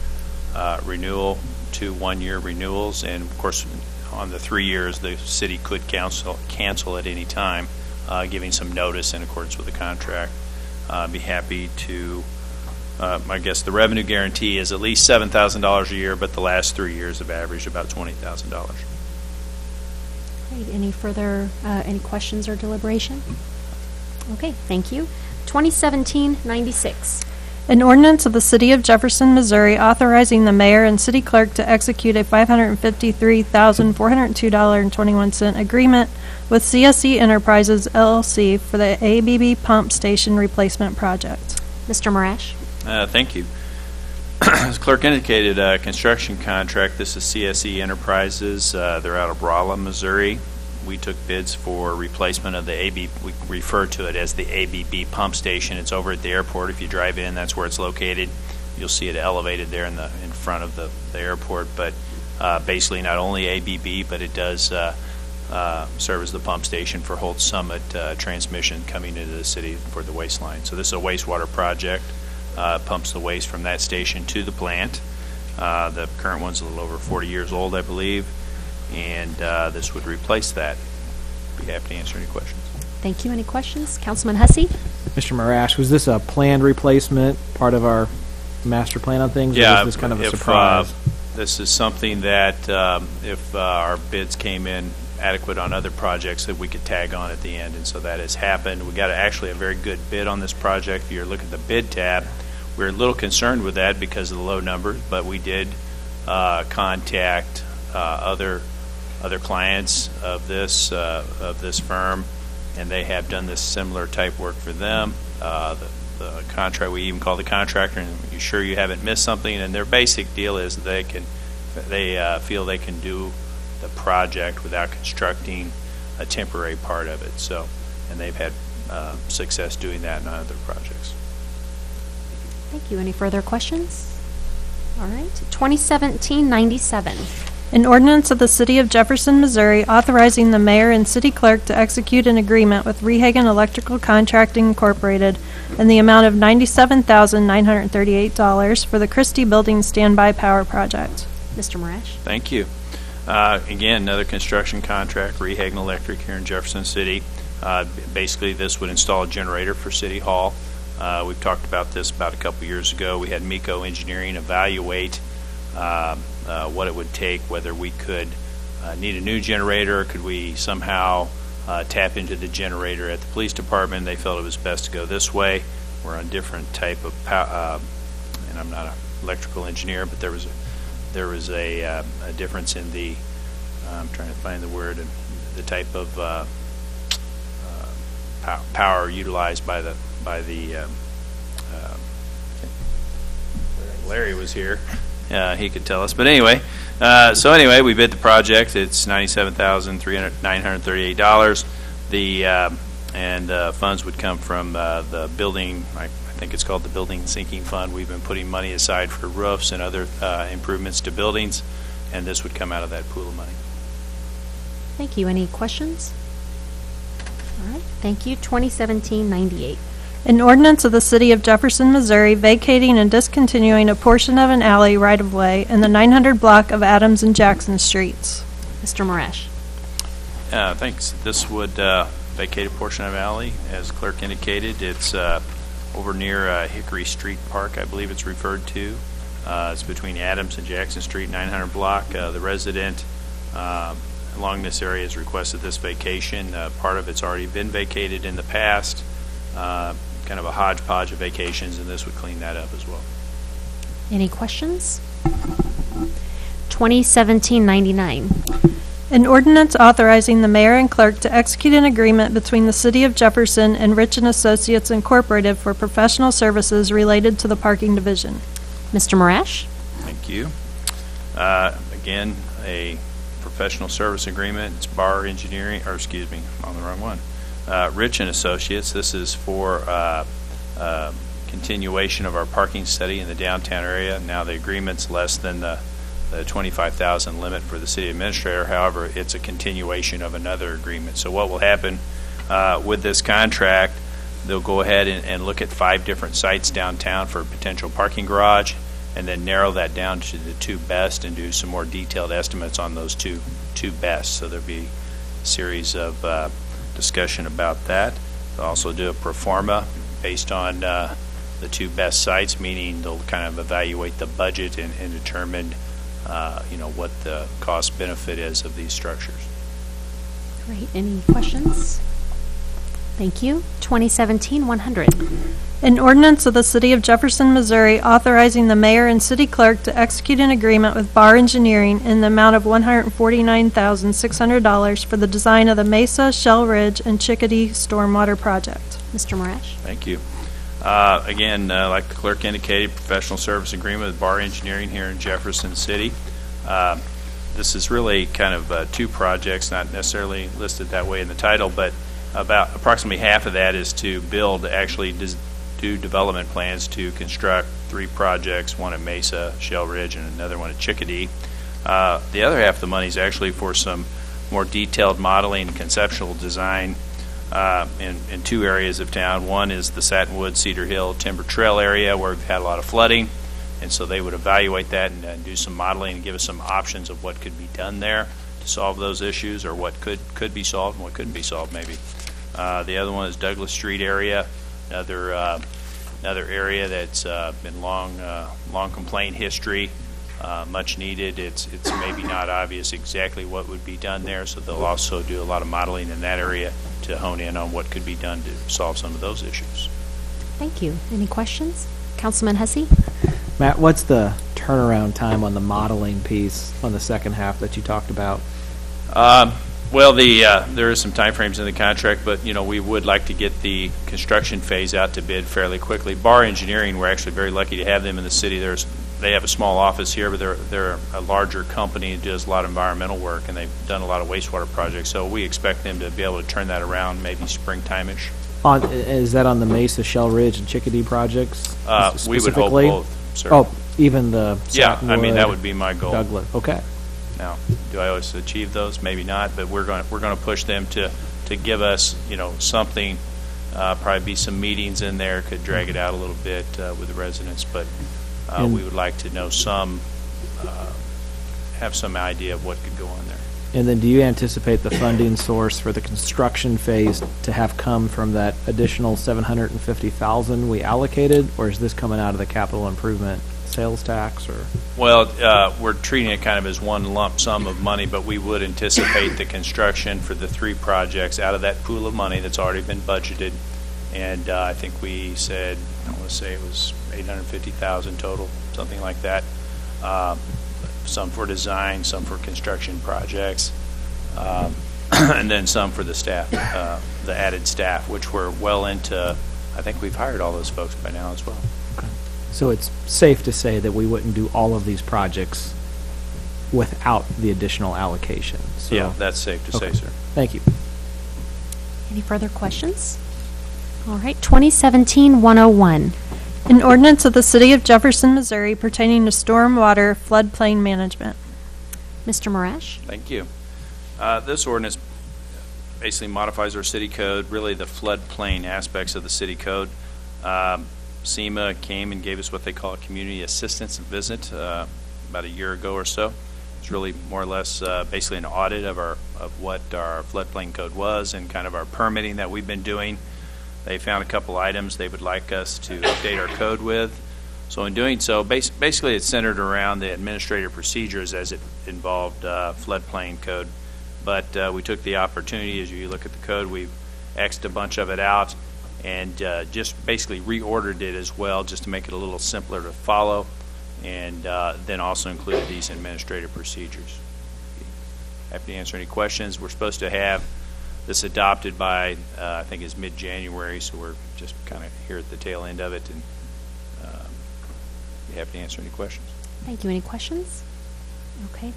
renewal, 2 1-year renewals, and of course on the 3 years the city could cancel at any time, giving some notice in accordance with the contract. I'd be happy to I guess the revenue guarantee is at least $7,000 a year, but the last 3 years have averaged about $20,000.
Great. Any further, any questions or deliberation? Okay, thank you. 2017-96.
An ordinance of the City of Jefferson, Missouri, authorizing the mayor and city clerk to execute a $553,402.21 agreement with CSE Enterprises, LLC for the ABB pump station replacement project.
Mr. Marash?
Thank you. As clerk indicated, construction contract. This is CSE Enterprises. They're out of Rolla, Missouri. We took bids for replacement of the ABB. We refer to it as the ABB pump station. It's over at the airport. If you drive in, that's where it's located. You'll see it elevated there in front of the airport. But basically, not only ABB, but it does serve as the pump station for Holt Summit transmission coming into the city for the waste line. So this is a wastewater project. Pumps the waste from that station to the plant. The current one's a little over 40 years old, I believe, and this would replace that. Be happy to answer any questions.
Thank you. Any questions? Councilman Hussey?
Mr. Marash, was this a planned replacement, part of our master plan on things, or was this kind of a surprise?
This is something that if our bids came in adequate on other projects that we could tag on at the end, and so that has happened. We got actually a very good bid on this project. If you look at the bid tab, we're a little concerned with that because of the low numbers, but we did contact other clients of this firm, and they have done this similar type work for them. The contract, we even call the contractor, and you sure you haven't missed something? And their basic deal is they feel they can do the project without constructing a temporary part of it. So, and they've had success doing that in other projects.
Thank you. Any further questions? All right. 2017-97.
An ordinance of the City of Jefferson, Missouri, authorizing the mayor and city clerk to execute an agreement with Rehagen Electrical Contracting Incorporated in the amount of $97,938 for the Christie Building Standby Power Project.
Mr. Marash.
Thank you. Again, another construction contract, Rehagen Electric here in Jefferson City. Basically, this would install a generator for City Hall. We've talked about this about a couple years ago. We had MECO Engineering evaluate what it would take, whether we could need a new generator, could we somehow tap into the generator at the police department. They felt it was best to go this way. We're on different type of and I'm not an electrical engineer, but there was a difference in the I'm trying to find the word, the type of power utilized by the Larry was here. He could tell us. But anyway, we bid the project. It's $97,938. The funds would come from the building. I think it's called the Building Sinking Fund. We've been putting money aside for roofs and other improvements to buildings, and this would come out of that pool of money.
Thank you. Any questions? All right. Thank you. 2017-98.
An ordinance of the City of Jefferson, Missouri, vacating and discontinuing a portion of an alley right-of-way in the 900 block of Adams and Jackson Streets.
Mr. Marash.
Thanks. This would vacate a portion of alley, as clerk indicated. It's over near Hickory Street Park, I believe it's referred to. It's between Adams and Jackson Street, 900 block. The resident along this area has requested this vacation. Part of it's already been vacated in the past. Kind of a hodgepodge of vacations, and this would clean that up as well.
Any questions? 2017-99.
An ordinance authorizing the mayor and clerk to execute an agreement between the City of Jefferson and Rich and Associates Incorporated for professional services related to the parking division.
Mr. Marash.
Thank you. Again, a professional service agreement. It's Bar Engineering, or excuse me, I'm on the wrong one. Rich and Associates. This is for continuation of our parking study in the downtown area. Now the agreement's less than the $25,000 limit for the city administrator. However, it's a continuation of another agreement. So what will happen with this contract, they'll go ahead and look at 5 different sites downtown for a potential parking garage, and then narrow that down to the 2 best and do some more detailed estimates on those two best. So there'll be a series of discussion about that. They'll also do a pro forma based on the 2 best sites, meaning they'll kind of evaluate the budget and determine what the cost benefit is of these structures.
Great. Any questions? Thank you. 2017-100.
An ordinance of the City of Jefferson, Missouri, authorizing the mayor and city clerk to execute an agreement with Bar Engineering in the amount of $149,600 for the design of the Mesa, Shell Ridge, and Chickadee Stormwater Project.
Mr. Marash.
Thank you. Again, like the clerk indicated, professional service agreement with Bar Engineering here in Jefferson City. This is really kind of 2 projects, not necessarily listed that way in the title, but about approximately half of that is to build, actually do development plans to construct 3 projects, one at Mesa, Shell Ridge, and another one at Chickadee. The other half of the money is actually for some more detailed modeling and conceptual design in 2 areas of town. One is the Satinwood, Cedar Hill, Timber Trail area where we've had a lot of flooding, and so they would evaluate that and do some modeling and give us some options of what could be done there to solve those issues, or what could be solved and what couldn't be solved maybe. The other one is Douglas Street area, another area that's been long complaint history. much needed. It's maybe not obvious exactly what would be done there, so they'll also do a lot of modeling in that area to hone in on what could be done to solve some of those issues.
Thank you. Any questions? Councilman Hussey?
Matt, what's the turnaround time on the modeling piece on the second half that you talked about?
Well, there is some timeframes in the contract, but we would like to get the construction phase out to bid fairly quickly. Bar Engineering, we're actually very lucky to have them in the city. They have a small office here, but they're a larger company that does a lot of environmental work, and they've done a lot of wastewater projects. So we expect them to be able to turn that around maybe springtime-ish.
Is that on the Mesa, Shell Ridge, and Chickadee projects?
We would hope both, sir.
Oh, even the
Yeah, I mean, that
Satinwood,
would be my goal.
Douglas. Okay.
Now, do I always achieve those? Maybe not, but we're going to push them to give us, something. Probably be some meetings in there, could drag it out a little bit with the residents, but we would like to know have some idea of what could go on there.
And then do you anticipate the funding source for the construction phase to have come from that additional $750,000 we allocated, or is this coming out of the capital improvement sales tax? Or
Well, we're treating it kind of as one lump sum of money, but we would anticipate the construction for the 3 projects out of that pool of money that's already been budgeted. And I think we said, I want to say it was $850,000 total, something like that. Some for design, some for construction projects, and then some for the staff, the added staff, which we're well into. I think we've hired all those folks by now as well.
Okay. So it's safe to say that we wouldn't do all of these projects without the additional allocation. So,
yeah, that's safe to say, sir.
Thank you.
Any further questions? All right, 2017-101.
An ordinance of the City of Jefferson, Missouri pertaining to stormwater floodplain management.
Mr. Marash?
Thank you. This ordinance basically modifies our city code, really the floodplain aspects of the city code. SEMA came and gave us what they call a community assistance visit about a year ago or so. It's really more or less basically an audit of what our floodplain code was and kind of our permitting that we've been doing. They found a couple items they would like us to update our code with. So in doing so, basically it's centered around the administrative procedures as it involved floodplain code. But we took the opportunity, as you look at the code, we've X'd a bunch of it out and just basically reordered it as well, just to make it a little simpler to follow, and then also included these administrative procedures. Happy to answer any questions. We're supposed to have this adopted by, I think it's mid-January, so we're just kind of here at the tail end of it, and be happy to answer any questions.
Thank you. Any questions? Okay.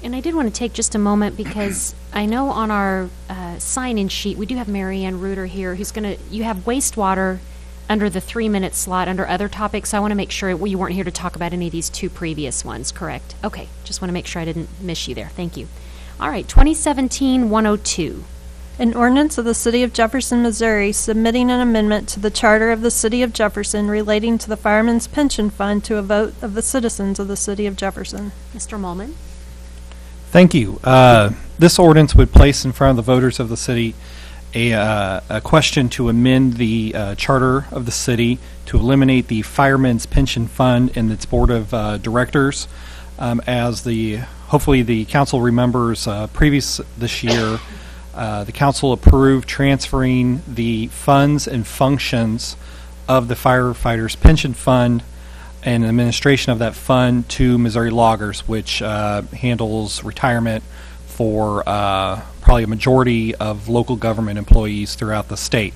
And I did want to take just a moment because I know on our sign-in sheet, we do have Mary Ann Reuter here who's going to, you have wastewater under the 3-minute slot under other topics. So I want to make sure you weren't here to talk about any of these 2 previous ones, correct? Okay. Just want to make sure I didn't miss you there. Thank you. All right. 2017-102.
An ordinance of the City of Jefferson, Missouri submitting an amendment to the Charter of the City of Jefferson relating to the Fireman's Pension Fund to a vote of the citizens of the City of Jefferson.
Mr. Molman?
Thank you. This ordinance would place in front of the voters of the city a question to amend the charter of the city to eliminate the Fireman's Pension Fund and its board of directors. As hopefully the council remembers, previous this year, the council approved transferring the funds and functions of the firefighters' pension fund and administration of that fund to Missouri Loggers, which handles retirement for probably a majority of local government employees throughout the state.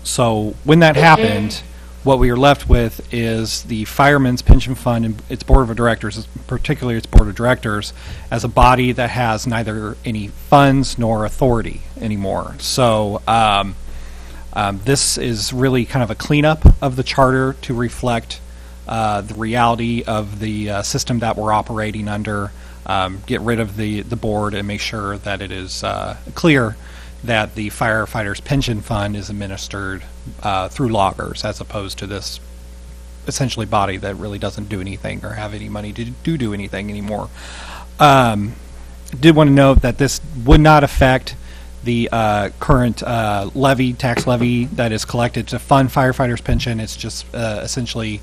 So when that happened, what we are left with is the Fireman's Pension Fund and its board of directors, particularly its board of directors, as a body that has neither any funds nor authority anymore. So this is really kind of a cleanup of the charter to reflect the reality of the system that we're operating under, get rid of the board and make sure that it is clear that the firefighters' pension fund is administered through loggers as opposed to this essentially body that really doesn't do anything or have any money to do anything anymore. Did want to note that this would not affect the current tax levy that is collected to fund firefighters' pension. It's just essentially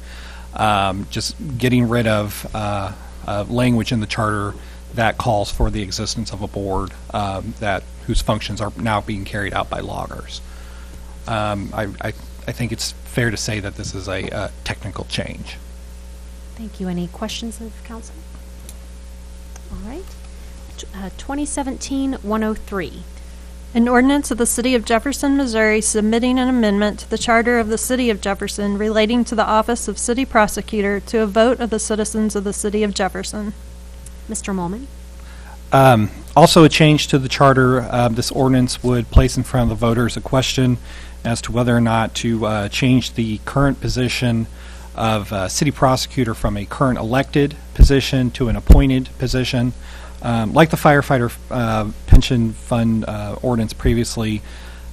just getting rid of language in the charter that calls for the existence of a board whose functions are now being carried out by loggers. I think it's fair to say that this is a technical change.
Thank you. Any questions of council? All right. 2017-103.
An ordinance of the City of Jefferson, Missouri submitting an amendment to the Charter of the City of Jefferson relating to the office of City Prosecutor to a vote of the citizens of the City of Jefferson.
Mr. Molman.
Also a change to the charter. This ordinance would place in front of the voters a question as to whether or not to change the current position of city prosecutor from a current elected position to an appointed position. Like the firefighter pension fund ordinance previously,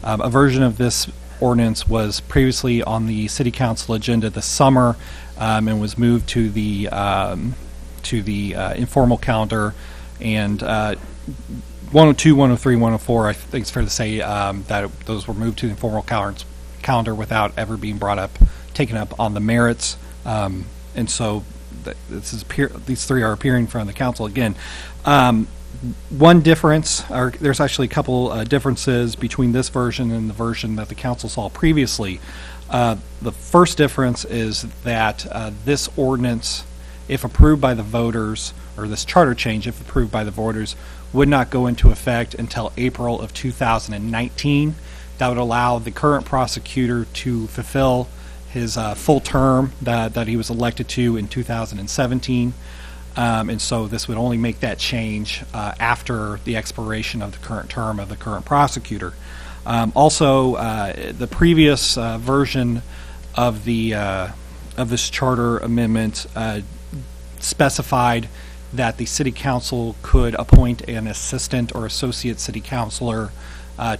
a version of this ordinance was previously on the city council agenda this summer and was moved to the informal calendar. And 102, 103, 104, I think it's fair to say that those were moved to the informal calendar without ever being taken up on the merits. And so these three are appearing in front of the council again. One difference, or there's actually a couple differences between this version and the version that the council saw previously. The first difference is that this ordinance, if approved by the voters, or this charter change, if approved by the voters, would not go into effect until April of 2019. That would allow the current prosecutor to fulfill his full term that he was elected to in 2017. And so this would only make that change after the expiration of the current term of the current prosecutor. Also, the previous version of this charter amendment specified that the city council could appoint an assistant or associate city councilor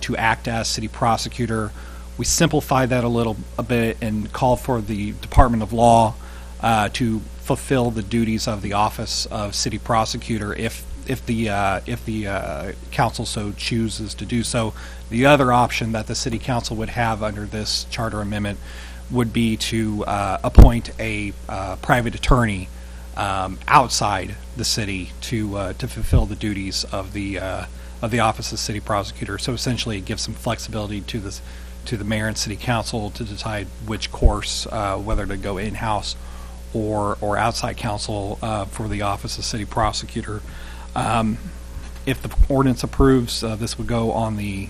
to act as city prosecutor. We simplified that a bit and called for the Department of Law to fulfill the duties of the office of city prosecutor if the council so chooses to do so. The other option that the city council would have under this charter amendment would be to appoint a private attorney outside the city to fulfill the duties of the office of city prosecutor. So essentially, it gives some flexibility to the mayor and city council to decide which course, whether to go in-house or outside counsel for the office of city prosecutor. If the ordinance approves, this would go on the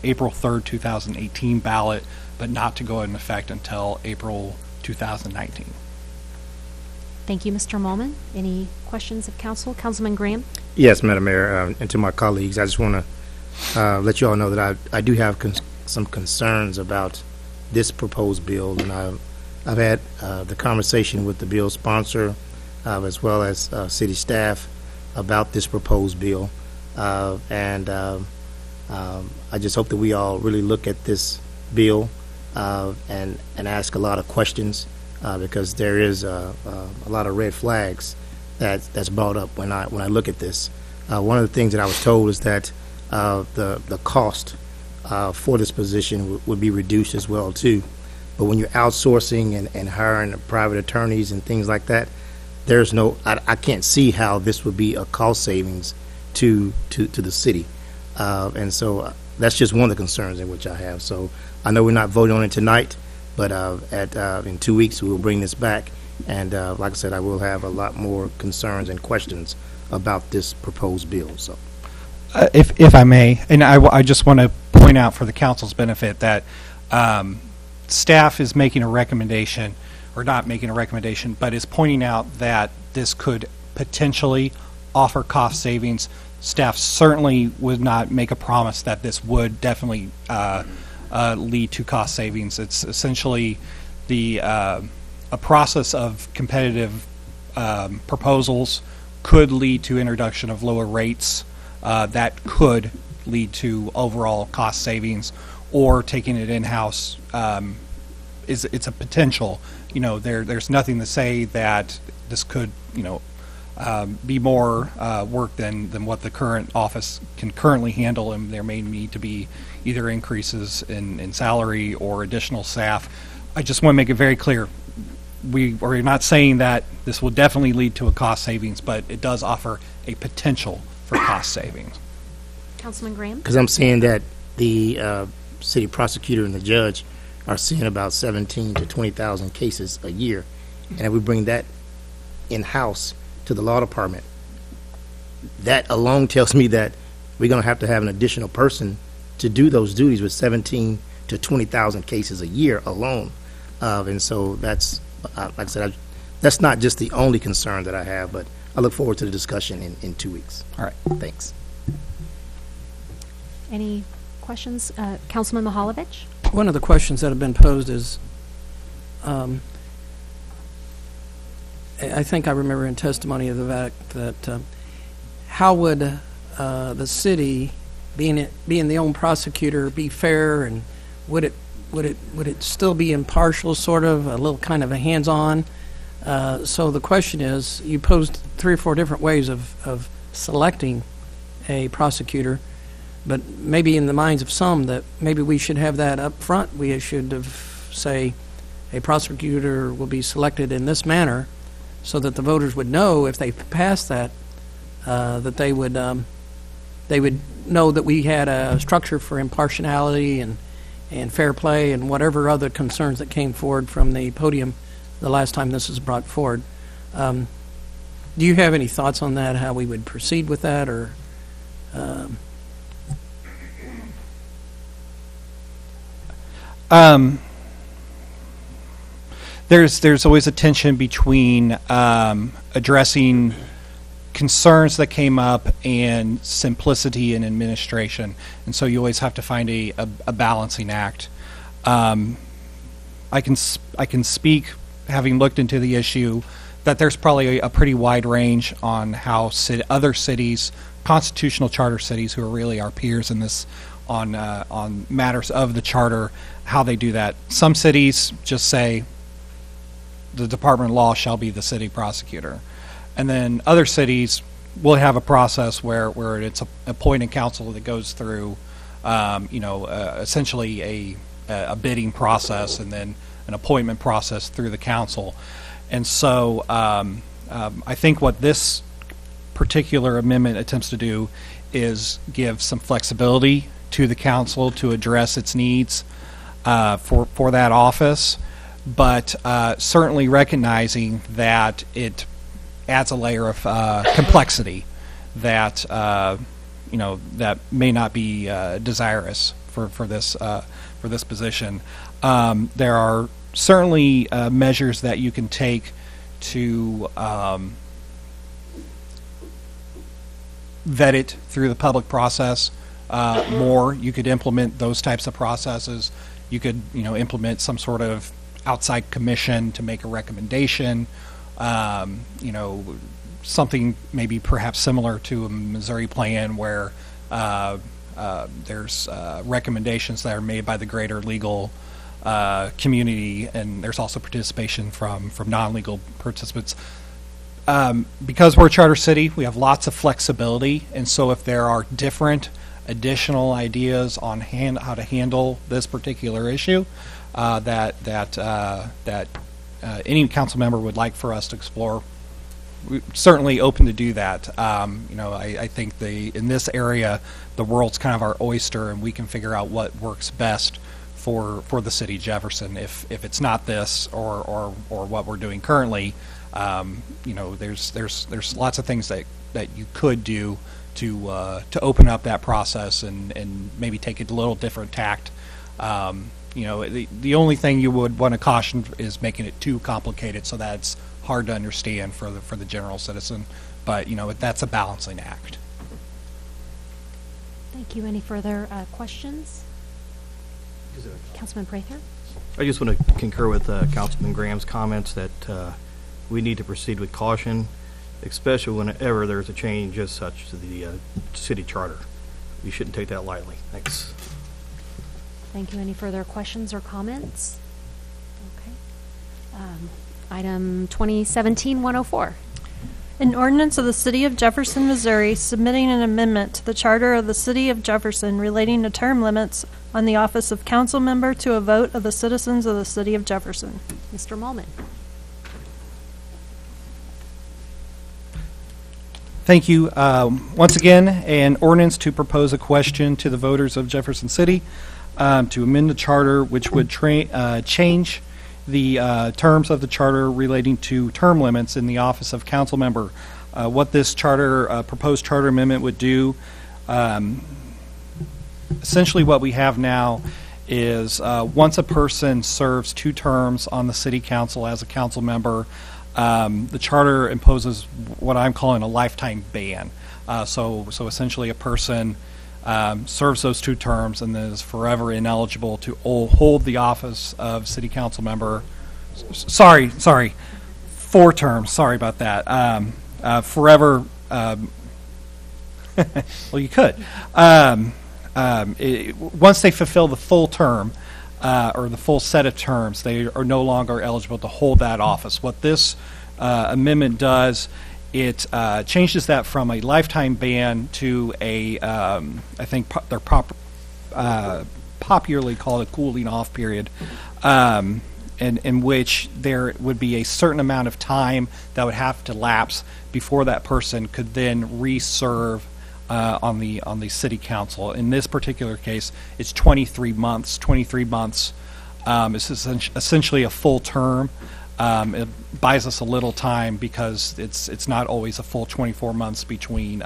April 3rd, 2018 ballot, but not to go into effect until April 2019.
Thank you, Mr. Molman. Any questions of council? Councilman Graham?
Yes, Madam Mayor, and to my colleagues, I just want to let you all know that I do have some concerns about this proposed bill, and I've had the conversation with the bill sponsor as well as city staff about this proposed bill, and I just hope that we all really look at this bill and ask a lot of questions. Because there is a lot of red flags that's brought up when I look at this. One of the things that I was told is that the cost for this position would be reduced as well too. But when you're outsourcing and hiring private attorneys and things like that, there's no I can't see how this would be a cost savings to the city, and so that's just one of the concerns in which I have. So I know we're not voting on it tonight. But in 2 weeks, we will bring this back. And like I said, I will have a lot more concerns and questions about this proposed bill. So,
if I may, and I just want to point out for the council's benefit that staff is making a recommendation, or not making a recommendation, but is pointing out that this could potentially offer cost savings. Staff certainly would not make a promise that this would definitely lead to cost savings. It's essentially a process of competitive proposals could lead to introduction of lower rates that could lead to overall cost savings, or taking it in-house it's a potential. There's nothing to say that this could be more work than what the current office can currently handle, and there may need to be either increases in salary or additional staff. I just want to make it very clear, we're not saying that this will definitely lead to a cost savings, but it does offer a potential for cost savings.
Councilman Graham?
Because I'm seeing that the city prosecutor and the judge are seeing about 17 to 20,000 cases a year. And if we bring that in-house to the law department, that alone tells me that we're going to have an additional person to do those duties with 17 to 20,000 cases a year alone. And so that's, like I said, that's not just the only concern that I have, but I look forward to the discussion in 2 weeks.
All right.
Thanks.
Any questions? Councilman Mihaljevic?
One of the questions that have been posed is, I think I remember in testimony of the fact that how would the city, being the own prosecutor, be fair, and would it still be impartial, sort of a little kind of a hands-on? So the question is, you posed 3 or 4 different ways of selecting a prosecutor, but maybe in the minds of some that maybe we should have that up front. We should have, say, a prosecutor will be selected in this manner, so that the voters would know if they passed that, that they would know that we had a structure for impartiality and fair play and whatever other concerns that came forward from the podium the last time this was brought forward. Do you have any thoughts on that, how we would proceed with that, or?
There's always a tension between addressing concerns that came up and simplicity in administration, and so you always have to find a balancing act. I can speak, having looked into the issue, that there's probably a pretty wide range on how other cities, constitutional charter cities, who are really our peers in this, on matters of the charter, how they do that. Some cities just say the Department of Law shall be the city prosecutor, and then other cities will have a process where it's appointed council that goes through, essentially a bidding process and then an appointment process through the council. And so I think what this particular amendment attempts to do is give some flexibility to the council to address its needs for that office, but certainly recognizing that it adds a layer of complexity that that may not be desirous for this position. There are certainly measures that you can take to vet it through the public process more. You could implement those types of processes. You could implement some sort of outside commission to make a recommendation. Something maybe perhaps similar to a Missouri plan where there's recommendations that are made by the greater legal community, and there's also participation from non-legal participants. Because we're a charter city, we have lots of flexibility, and so if there are different additional ideas on how to handle this particular issue that any council member would like for us to explore, we're certainly open to do that. I think in this area, the world's kind of our oyster, and we can figure out what works best for the city of Jefferson. If it's not this or what we're doing currently, there's lots of things that you could do to open up that process and maybe take a little different tact. The only thing you would want to caution is making it too complicated so that it's hard to understand for the general citizen. But that's a balancing act.
Thank you. Any further questions? Councilman Prather?
I just want to concur with Councilman Graham's comments that we need to proceed with caution, especially whenever there's a change as such to the city charter. We shouldn't take that lightly. Thanks.
Thank you. Any further questions or comments? Okay. Item 2017-104.
An ordinance of the City of Jefferson, Missouri, submitting an amendment to the Charter of the City of Jefferson relating to term limits on the office of council member to a vote of the citizens of the City of Jefferson.
Mr. Mullman.
Thank you. Once again, an ordinance to propose a question to the voters of Jefferson City to amend the charter, which would change the terms of the charter relating to term limits in the office of council member. What this proposed charter amendment would do, essentially what we have now is once a person serves 2 terms on the city council as a council member, the charter imposes what I'm calling a lifetime ban. So essentially a person serves those 2 terms and then is forever ineligible to hold the office of city council member. Sorry, 4 terms. Sorry about that. Forever. Well, you could. Once they fulfill the full term or the full set of terms, they are no longer eligible to hold that office. What this amendment does, it changes that from a lifetime ban to a, I think they're popularly called a cooling off period, in which there would be a certain amount of time that would have to lapse before that person could then re-serve on the city council. In this particular case, it's 23 months. 23 months is essentially a full term. It buys us a little time because it's not always a full 24 months between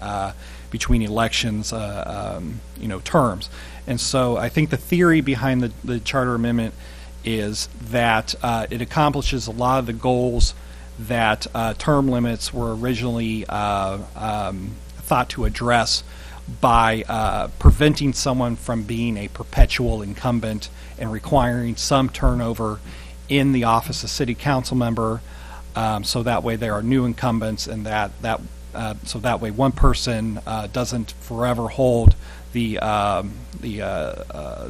elections, terms. And so I think the theory behind the charter amendment is that it accomplishes a lot of the goals that term limits were originally thought to address by preventing someone from being a perpetual incumbent and requiring some turnover in the office of city council member, so that way there are new incumbents, and so that way one person doesn't forever hold the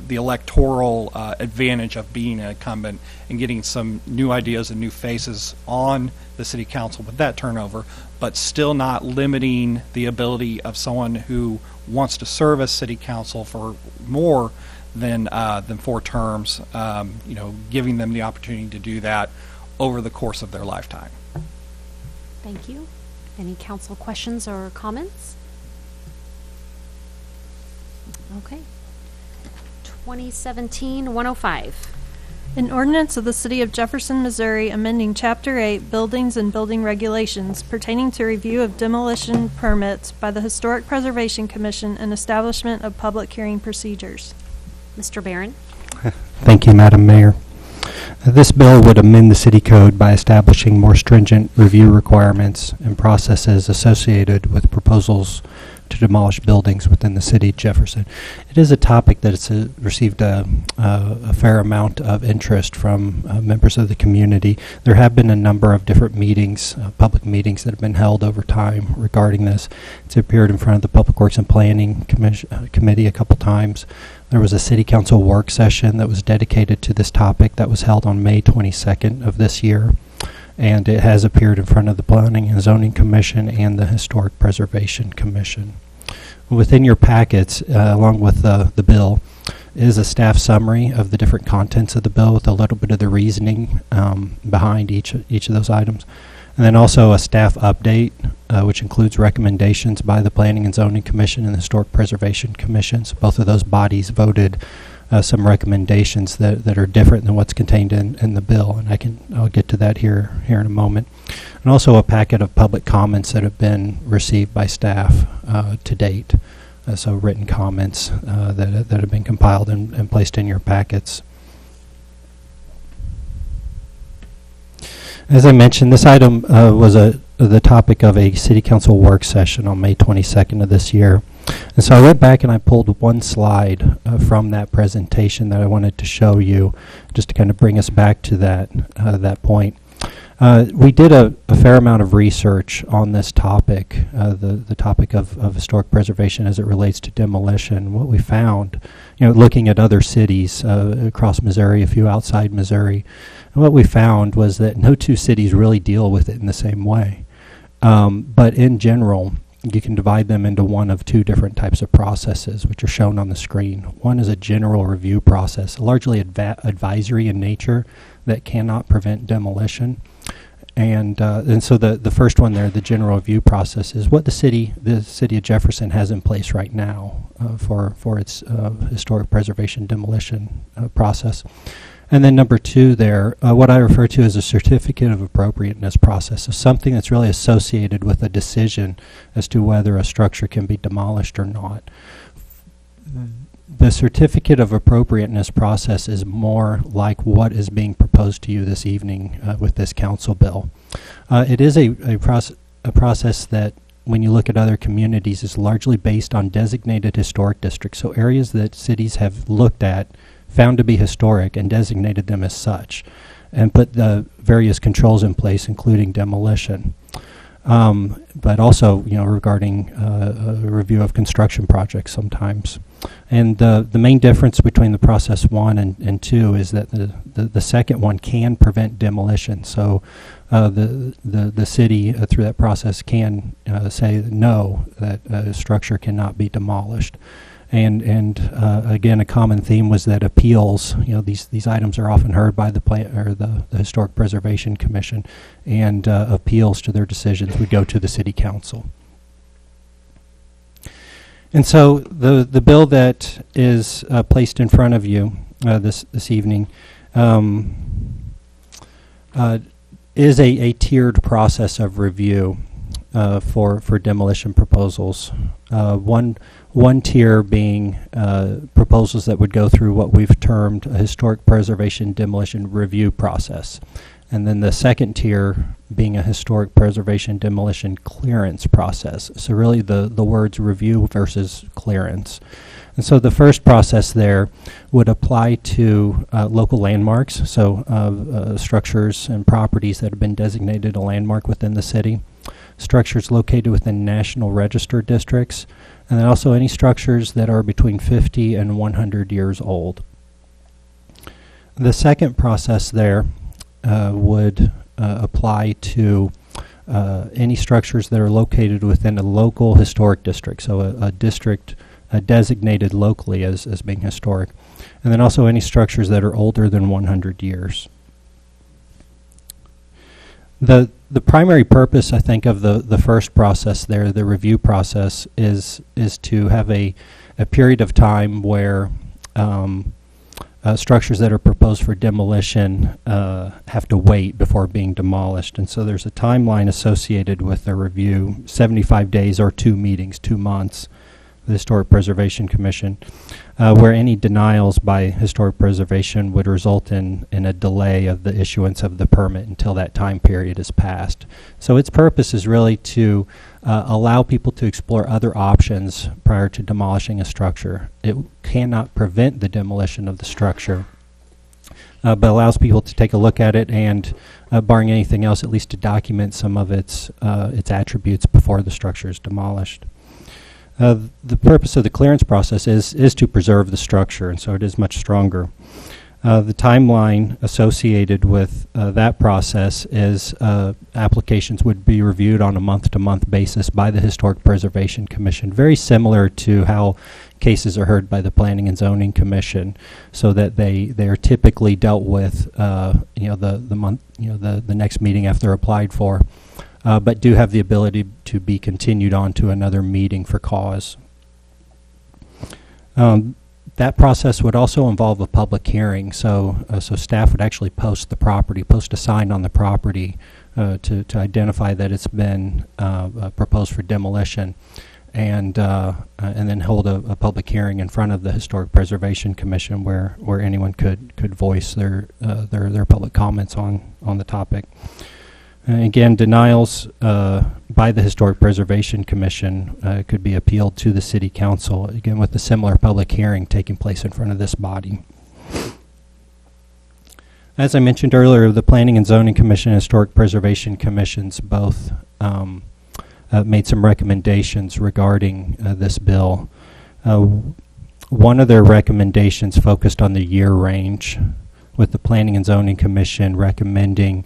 electoral advantage of being an incumbent and getting some new ideas and new faces on the city council with that turnover, but still not limiting the ability of someone who wants to serve as city council for more than 4 terms, giving them the opportunity to do that over the course of their lifetime.
Thank you. Any council questions or comments? Okay. 2017-105.
An ordinance of the City of Jefferson, Missouri, amending Chapter 8 Buildings and Building Regulations pertaining to review of demolition permits by the Historic Preservation Commission and establishment of public hearing procedures.
Mr. Barron.
Thank you, Madam Mayor. This bill would amend the city code by establishing more stringent review requirements and processes associated with proposals to demolish buildings within the city of Jefferson. It is a topic that has received a fair amount of interest from members of the community. There have been a number of different meetings, public meetings that have been held over time regarding this. It's appeared in front of the Public Works and Planning Committee a couple times. There was a city council work session that was dedicated to this topic that was held on May 22nd of this year. And it has appeared in front of the Planning and Zoning Commission and the Historic Preservation Commission. Within your packets, along with the bill, is a staff summary of the different contents of the bill with a little bit of the reasoning behind each of those items. And then also a staff update, which includes recommendations by the Planning and Zoning Commission and the Historic Preservation Commission. So both of those bodies voted some recommendations that are different than what's contained in the bill, and I'll get to that here in a moment. And also a packet of public comments that have been received by staff to date. So written comments that have been compiled and placed in your packets. As I mentioned, this item was the topic of a city council work session on May 22nd of this year. And so I went back and I pulled one slide from that presentation that I wanted to show you, just to kind of bring us back to that point. We did a fair amount of research on this topic, the topic of historic preservation as it relates to demolition. What we found, looking at other cities across Missouri, a few outside Missouri, and what we found was that no 2 cities really deal with it in the same way. But in general, you can divide them into one of 2 different types of processes, which are shown on the screen. One is a general review process, largely advisory in nature, that cannot prevent demolition. And so the first one there, the general review process, is what the city of Jefferson has in place right now for its historic preservation demolition process. And then number two there, what I refer to as a certificate of appropriateness process, so something that's really associated with a decision as to whether a structure can be demolished or not. The certificate of appropriateness process is more like what is being proposed to you this evening with this council bill. It is a process that, when you look at other communities, is largely based on designated historic districts, so areas that cities have looked at, found to be historic, and designated them as such, and put the various controls in place, including demolition. But also, regarding a review of construction projects sometimes. And the main difference between the process 1 and 2 is that the second one can prevent demolition. So the city, through that process, can say no, that a structure cannot be demolished. And again, a common theme was that appeals, these items are often heard by the Historic Preservation Commission, and appeals to their decisions would go to the City Council. And so the bill that is placed in front of you this evening is a tiered process of review for demolition proposals. One tier being proposals that would go through what we've termed a historic preservation demolition review process. And then the second tier being a historic preservation demolition clearance process. So really the words review versus clearance. And so the first process there would apply to local landmarks, so structures and properties that have been designated a landmark within the city, structures located within National Register districts, and then also any structures that are between 50 and 100 years old. The second process there would apply to any structures that are located within a local historic district, so a district designated locally as being historic, and then also any structures that are older than 100 years. The primary purpose, I think, of the first process there, the review process, is to have a period of time where structures that are proposed for demolition have to wait before being demolished. And so there's a timeline associated with the review, 75 days or 2 meetings, 2 months, the Historic Preservation Commission, where any denials by Historic Preservation would result in a delay of the issuance of the permit until that time period is passed. So its purpose is really to allow people to explore other options prior to demolishing a structure. It cannot prevent the demolition of the structure, but allows people to take a look at it and, barring anything else, at least to document some of its attributes before the structure is demolished. The purpose of the clearance process is to preserve the structure, and so it is much stronger. The timeline associated with that process is applications would be reviewed on a month-to-month basis by the Historic Preservation Commission, very similar to how cases are heard by the Planning and Zoning Commission, so that they are typically dealt with the next meeting after they're applied for. But do have the ability to be continued on to another meeting for cause. That process would also involve a public hearing, so staff would actually post a sign on the property to identify that it's been proposed for demolition, and then hold a public hearing in front of the Historic Preservation Commission where anyone could voice their public comments on the topic. Again, denials by the Historic Preservation Commission could be appealed to the City Council, again with a similar public hearing taking place in front of this body. As I mentioned earlier, the Planning and Zoning Commission and Historic Preservation Commissions both made some recommendations regarding this bill. One of their recommendations focused on the year range, with the Planning and Zoning Commission recommending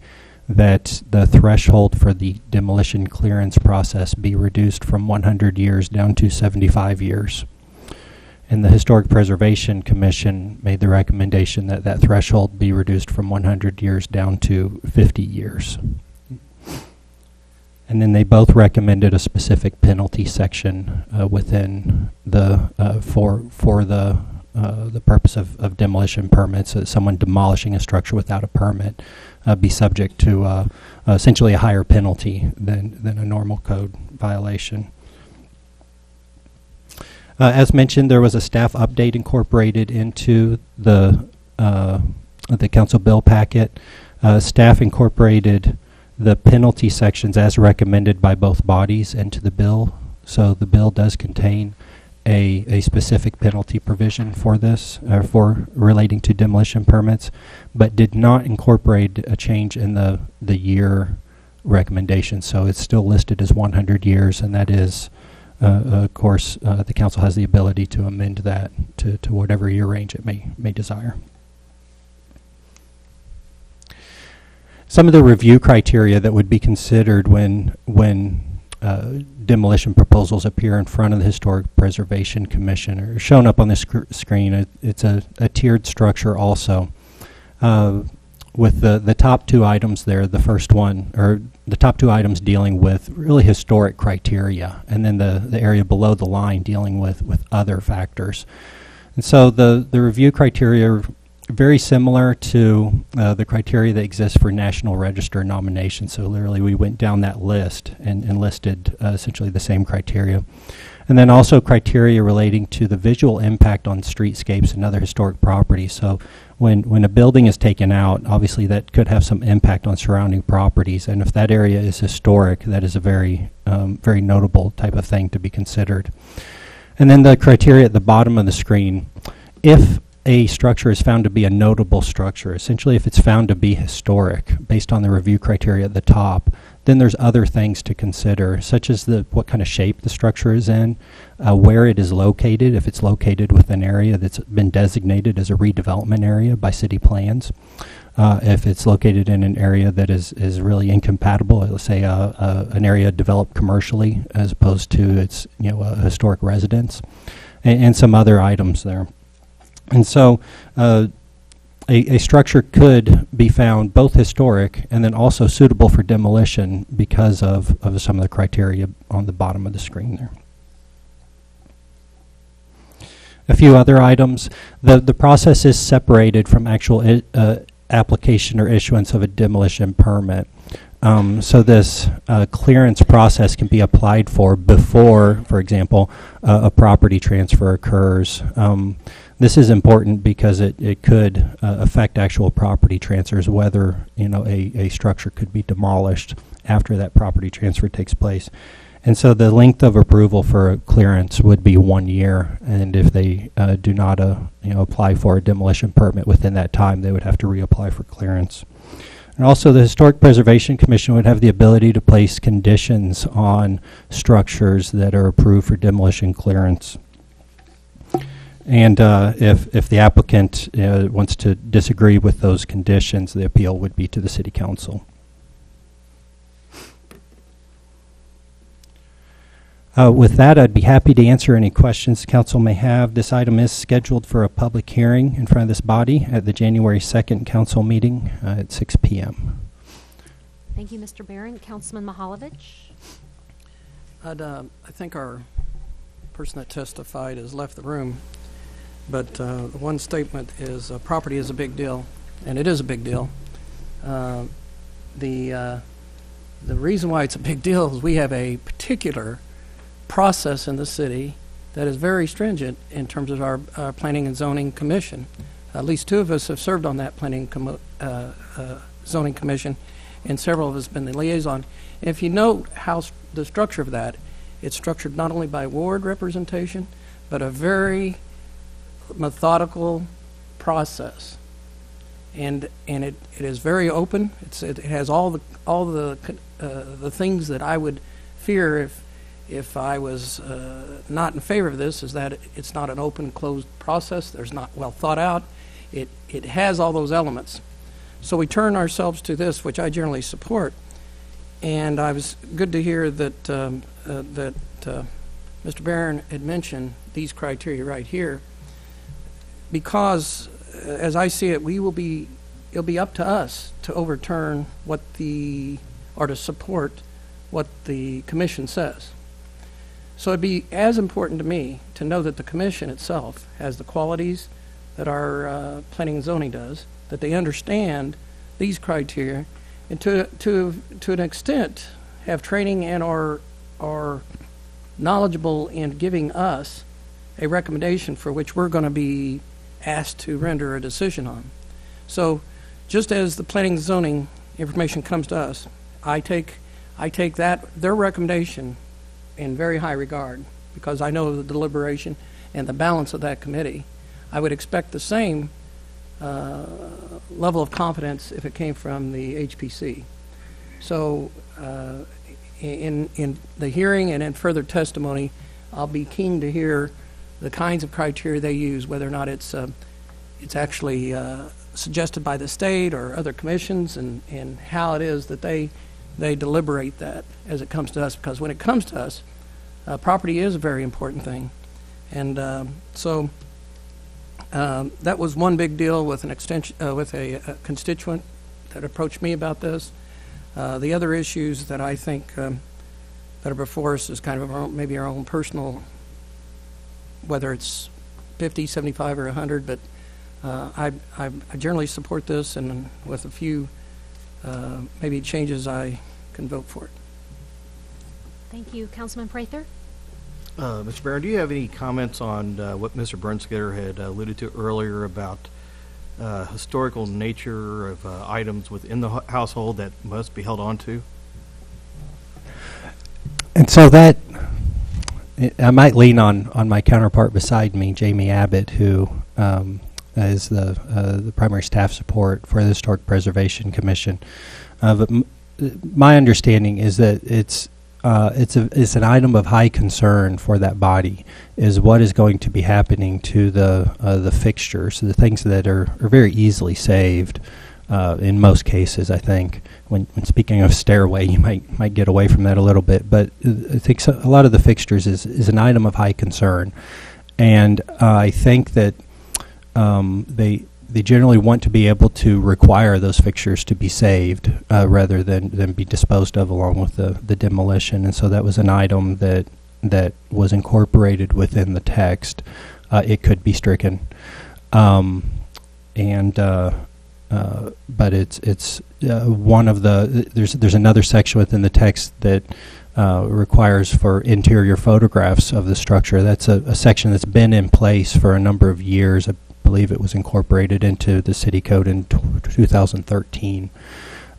that the threshold for the demolition clearance process be reduced from 100 years down to 75 years. And the Historic Preservation Commission made the recommendation that that threshold be reduced from 100 years down to 50 years. And then they both recommended a specific penalty section within the for the purpose of demolition permits. Someone demolishing a structure without a permit be subject to essentially a higher penalty than a normal code violation. As mentioned, there was a staff update incorporated into the council bill packet. Staff incorporated the penalty sections as recommended by both bodies into the bill. So the bill does contain a specific penalty provision for this, for relating to demolition permits, but did not incorporate a change in the year recommendation. So it's still listed as 100 years, and that is, of course, the council has the ability to amend that to whatever year range it may desire. Some of the review criteria that would be considered when demolition proposals appear in front of the Historic Preservation Commission are shown up on the screen. It's a tiered structure also. With the top two items there, the first one, or the top two items dealing with really historic criteria, and then the area below the line dealing with other factors. And so the review criteria are very similar to the criteria that exists for National Register nominations. So literally we went down that list and listed essentially the same criteria. And then also criteria relating to the visual impact on streetscapes and other historic properties. So when a building is taken out, obviously that could have some impact on surrounding properties. And if that area is historic, that is a very, very notable type of thing to be considered. And then the criteria at the bottom of the screen, if a structure is found to be a notable structure, essentially if it's found to be historic based on the review criteria at the top, then there's other things to consider, such as what kind of shape the structure is in, where it is located, if it's located within an area that's been designated as a redevelopment area by city plans, if it's located in an area that is really incompatible, let's say an area developed commercially as opposed to its a historic residence, and some other items there. And so a structure could be found both historic and then also suitable for demolition because of some of the criteria on the bottom of the screen there. A few other items. The process is separated from actual application or issuance of a demolition permit. So this clearance process can be applied for before, for example, a property transfer occurs. This is important because it could affect actual property transfers, whether a structure could be demolished after that property transfer takes place. And so the length of approval for a clearance would be 1 year, and if they do not apply for a demolition permit within that time, they would have to reapply for clearance. And also the Historic Preservation Commission would have the ability to place conditions on structures that are approved for demolition clearance. And if the applicant wants to disagree with those conditions, the appeal would be to the City Council. With that, I'd be happy to answer any questions the council may have. This item is scheduled for a public hearing in front of this body at the January 2nd council meeting at 6 p.m.
Thank you, Mr. Barron. Councilman Mihaljevic.
I think our person that testified has left the room, but the one statement is property is a big deal, and it is a big deal. The reason why it's a big deal is we have a particular process in the city that is very stringent in terms of our Planning and Zoning Commission. At least two of us have served on that Zoning Commission, and several of us have been the liaison. If you know how the structure of that, it's structured not only by ward representation, but a very methodical process, and it is very open. It has all the things that I would fear if I was not in favor of this, is that it's not an open, closed process. There's not well thought out. It has all those elements. So we turn ourselves to this, which I generally support. And I was good to hear that Mr. Barron had mentioned these criteria right here, because as I see it, it'll be up to us to overturn or to support what the commission says. So it'd be as important to me to know that the commission itself has the qualities that our planning and zoning does, that they understand these criteria, and to an extent have training and are knowledgeable in giving us a recommendation for which we're going to be asked to render a decision on. So just as the planning and zoning information comes to us, I take their recommendation in very high regard, because I know the deliberation and the balance of that committee. I would expect the same level of confidence if it came from the HPC. So in the hearing and in further testimony, I'll be keen to hear the kinds of criteria they use, whether or not it's actually suggested by the state or other commissions, and how it is that they deliberate that as it comes to us. Because when it comes to us, property is a very important thing. And so that was one big deal with an extension, with a constituent that approached me about this. The other issues that I think that are before us is kind of maybe our own personal, whether it's 50, 75, or 100, but I generally support this, and with a few maybe changes, I can vote for it.
Thank you. Councilman Prather?
Mr. Barron, do you have any comments on what Mr. Brunskitter had alluded to earlier about historical nature of items within the household that must be held on to?
And so that, I might lean on my counterpart beside me, Jamie Abbott, who is the primary staff support for the Historic Preservation Commission. But my understanding is that it's an item of high concern for that body, is what is going to be happening to the fixtures, the things that are very easily saved in most cases. I think when speaking of stairway, you might get away from that a little bit, but I think a lot of the fixtures is an item of high concern, and I think that they generally want to be able to require those fixtures to be saved rather than be disposed of along with the demolition. And so that was an item that was incorporated within the text. It could be stricken, but it's one of the there's another section within the text that requires for interior photographs of the structure. That's a section that's been in place for a number of years. I believe it was incorporated into the city code in 2013,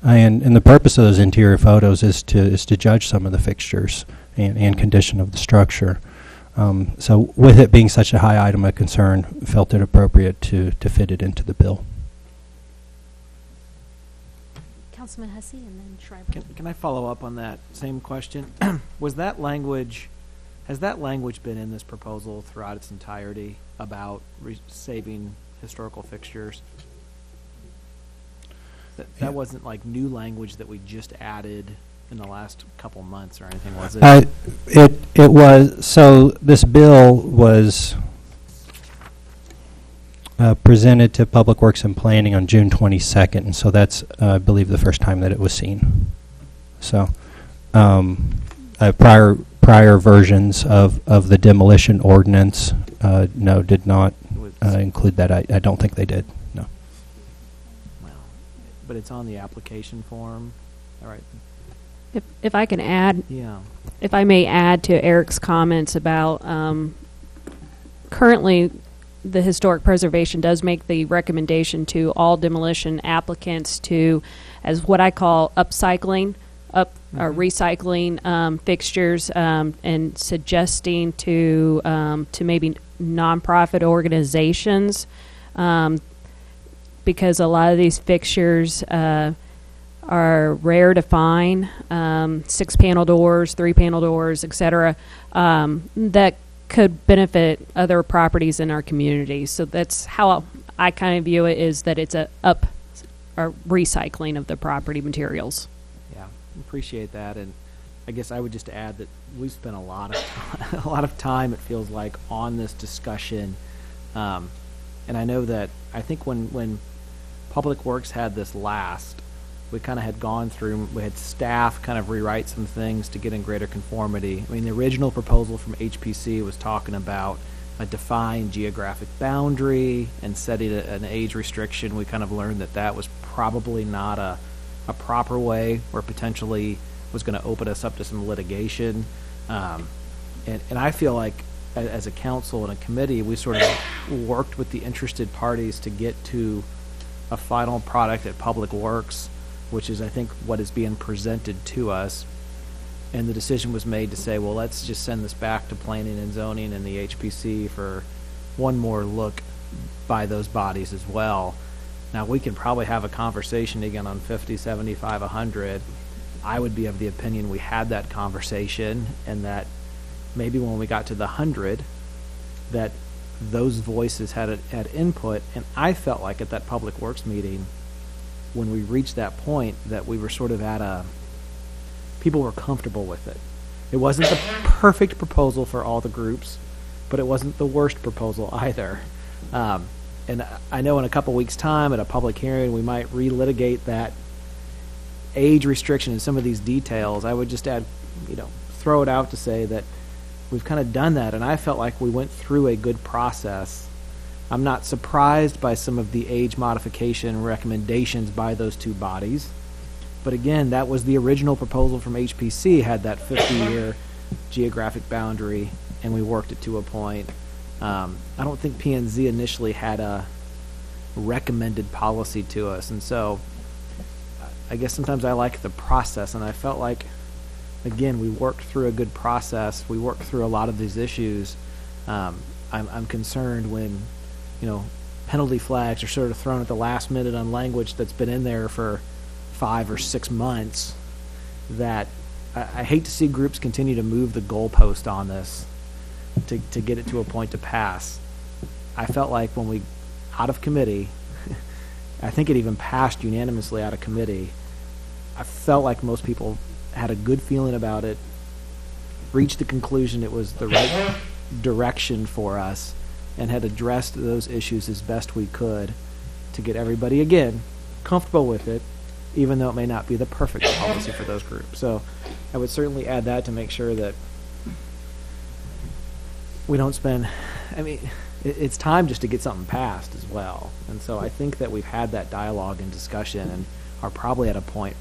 and the purpose of those interior photos is to judge some of the fixtures and condition of the structure. So with it being such a high item of concern, felt it appropriate to fit it into the bill.
Councilman Hussey and then Schreiber.
Can I follow up on that same question? Has that language been in this proposal throughout its entirety about saving historical fixtures? That wasn't like new language that we just added in the last couple months or anything, was it?
It was. So this bill was presented to Public Works and Planning on June 22nd, and so that's, I believe, the first time that it was seen. So prior versions of the demolition ordinance, no, did not include that. I don't think they did, no.
Well, but it's on the application form. All right.
If I can add,
yeah.
If I may add to Eric's comments about currently the Historic Preservation does make the recommendation to all demolition applicants to, as what I call upcycling, or recycling fixtures, and suggesting to maybe nonprofit organizations, because a lot of these fixtures are rare to find, 6-panel doors, 3-panel doors, etc., that could benefit other properties in our community. So that's how I kind of view it, is that it's a recycling of the property materials.
Yeah, appreciate that. And I guess I would just add that we spent a lot of time, it feels like, on this discussion. And I know that I think when Public Works had this last, we kind of had gone through, we had staff kind of rewrite some things to get in greater conformity. I mean, the original proposal from HPC was talking about a defined geographic boundary and setting an age restriction. We kind of learned that that was probably not a proper way, or potentially was going to open us up to some litigation. And I feel like as a council and a committee, we sort of worked with the interested parties to get to a final product at Public Works, which is, I think, what is being presented to us. And the decision was made to say, well, let's just send this back to Planning and Zoning and the HPC for one more look by those bodies as well. Now, we can probably have a conversation again on 50, 75, 100. I would be of the opinion we had that conversation, and that maybe when we got to the 100, that those voices had input. And I felt like at that Public Works meeting, when we reached that point, that we were sort of people were comfortable with it. It wasn't the perfect proposal for all the groups, but it wasn't the worst proposal either. And I know in a couple weeks' time at a public hearing, we might relitigate that age restriction and some of these details. I would just throw it out to say that we've kind of done that, and I felt like we went through a good process. I'm not surprised by some of the age modification recommendations by those two bodies. But again, that was the original proposal from HPC, had that 50-year geographic boundary, and we worked it to a point. I don't think P&Z initially had a recommended policy to us, and so I guess sometimes I like the process, and I felt like, again, we worked through a good process. We worked through a lot of these issues. I'm concerned when, penalty flags are sort of thrown at the last minute on language that's been in there for 5 or 6 months, that I hate to see groups continue to move the goalpost on this to get it to a point to pass. I felt like when we, out of committee, I think it even passed unanimously out of committee, I felt like most people had a good feeling about it, reached the conclusion it was the right direction for us, and had addressed those issues as best we could to get everybody, again, comfortable with it, even though it may not be the perfect policy for those groups. So I would certainly add that to make sure that we don't spend, it's time just to get something passed as well. And so I think that we've had that dialogue and discussion and are probably at a point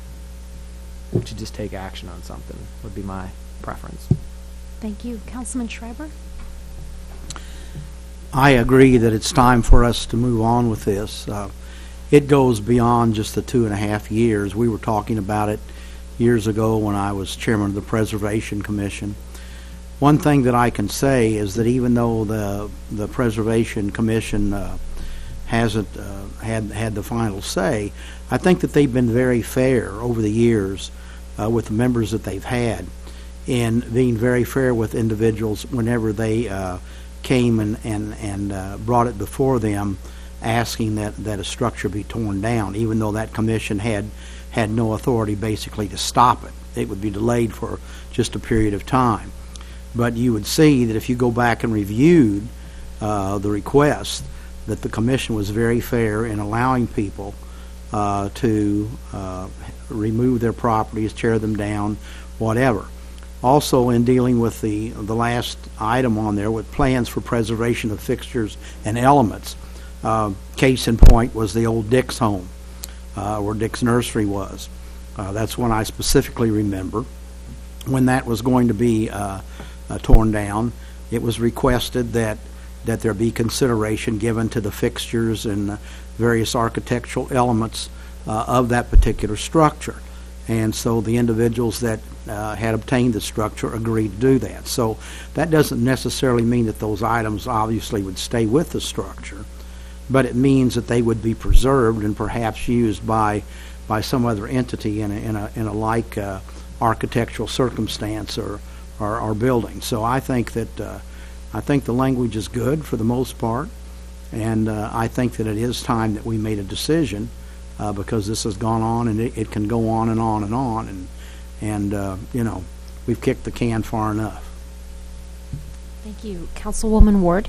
to just take action on something, would be my preference.
Thank you. Councilman Schreiber?
I agree that it's time for us to move on with this. It goes beyond just the 2.5 years. We were talking about it years ago when I was chairman of the Preservation Commission. One thing that I can say is that even though the Preservation Commission hasn't had the final say, I think that they've been very fair over the years with the members that they've had, in being very fair with individuals whenever they came and brought it before them, asking that a structure be torn down, even though that commission had no authority basically to stop it. It would be delayed for just a period of time. But you would see that if you go back and reviewed the request, that the commission was very fair in allowing people to remove their properties, tear them down, whatever. Also, in dealing with the last item on there with plans for preservation of fixtures and elements, case in point was the old Dick's home, where Dick's nursery was. That's one I specifically remember. When that was going to be torn down, it was requested that there be consideration given to the fixtures and various architectural elements of that particular structure. And so the individuals that had obtained the structure agreed to do that. So that doesn't necessarily mean that those items obviously would stay with the structure, but it means that they would be preserved and perhaps used by some other entity in a like architectural circumstance or building. So I think that I think the language is good for the most part, and I think that it is time that we made a decision because this has gone on and it can go on and on and on, and we've kicked the can far enough.
Thank you. Councilwoman Ward?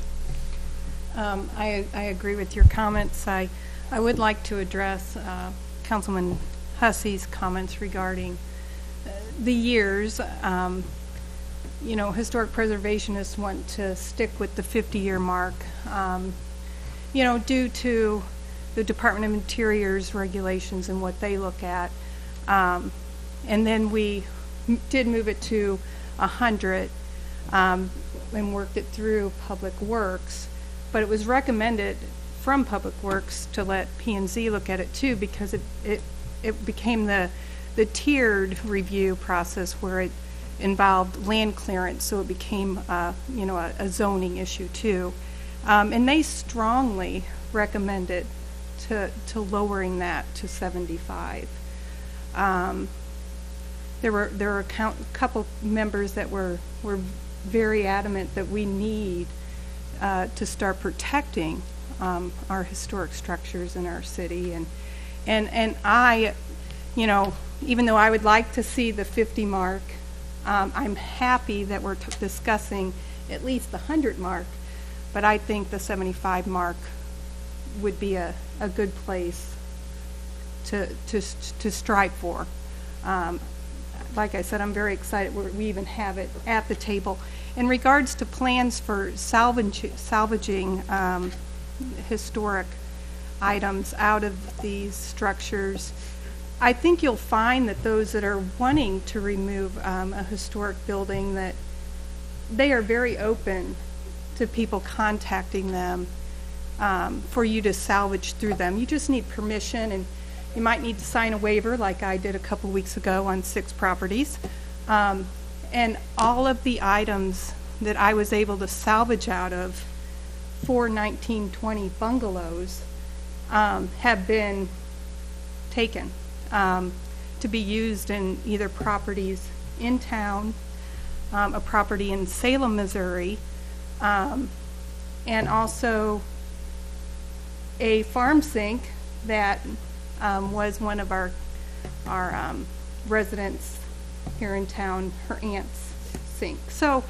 I agree with your comments. I would like to address Councilman Hussey's comments regarding the years. You know, historic preservationists want to stick with the 50-year mark, you know, due to the Department of Interior's regulations and what they look at. And then we did move it to 100 and worked it through Public Works. But it was recommended from Public Works to let P&Z look at it too, because it became the tiered review process where it involved land clearance, so it became you know, a zoning issue too. And they strongly recommended to lowering that to 75. There were a couple members that were very adamant that we need to start protecting our historic structures in our city, and I, you know, even though I would like to see the 50 mark, I'm happy that we're discussing at least the 100 mark, but I think the 75 mark would be a good place to strive for. Like I said, I'm very excited we even have it at the table. In regards to plans for salvaging historic items out of these structures, I think you'll find that those that are wanting to remove a historic building, that they are very open to people contacting them for you to salvage through them. You just need permission, and you might need to sign a waiver like I did a couple weeks ago on 6 properties. And all of the items that I was able to salvage out of 4 1920 bungalows have been taken to be used in either properties in town, a property in Salem, Missouri, and also a farm sink that was one of our residents here in town, her aunt's sink. So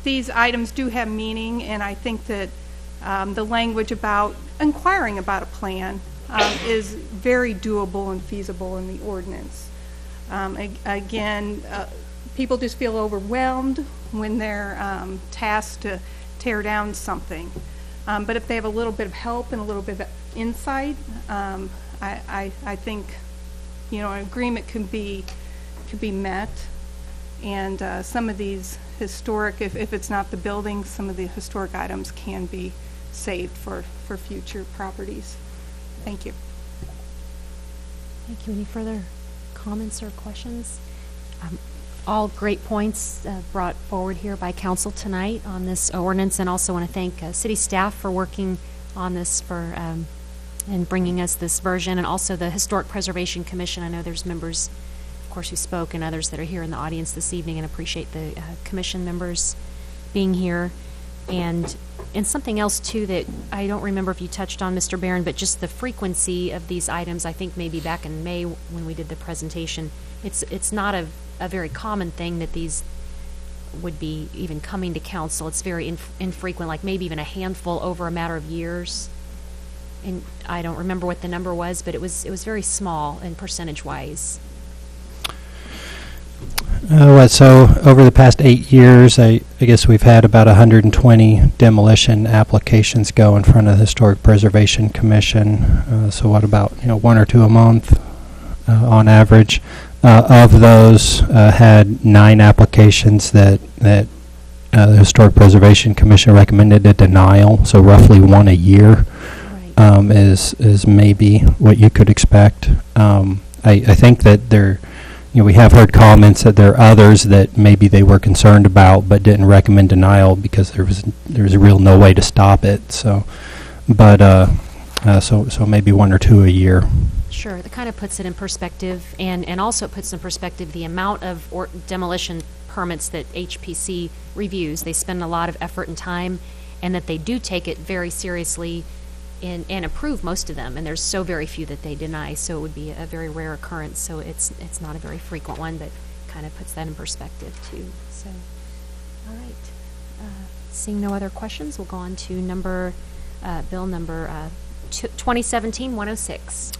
these items do have meaning, and I think that the language about inquiring about a plan is very doable and feasible in the ordinance. Again, people just feel overwhelmed when they're tasked to tear down something. But if they have a little bit of help and a little bit of insight, I think, you know, an agreement could be met, and some of these historic, if it's not the building, some of the historic items can be saved for future properties. Thank you.
Thank you. Any further comments or questions? All great points brought forward here by council tonight on this ordinance, and also want to thank city staff for working on this and bringing us this version, and also the Historic Preservation Commission. I know there's members, of course, who spoke, and others that are here in the audience this evening, and appreciate the commission members being here. And something else too that I don't remember if you touched on, Mr. Barron, but just the frequency of these items. I think maybe back in May when we did the presentation, it's not a very common thing that these would be even coming to council. It's very infrequent, like maybe even a handful over a matter of years. And I don't remember what the number was, but it was very small in percentage-wise.
So over the past 8 years, I guess we've had about 120 demolition applications go in front of the Historic Preservation Commission. So what about 1 or 2 a month on average? Of those, had 9 applications that the Historic Preservation Commission recommended a denial. So roughly 1 a year is maybe what you could expect. I think that there. We have heard comments that there are others that maybe they were concerned about but didn't recommend denial because there was real no way to stop it. So, but so maybe 1 or 2 a year.
Sure, that kind of puts it in perspective, and also puts in perspective the amount of demolition permits that HPC reviews. They spend a lot of effort and time, and that they do take it very seriously and approve most of them, and there's so very few that they deny, so it would be a very rare occurrence. So it's not a very frequent one, but kind of puts that in perspective too. So, all right. Seeing no other questions, we'll go on to bill number 2017-106.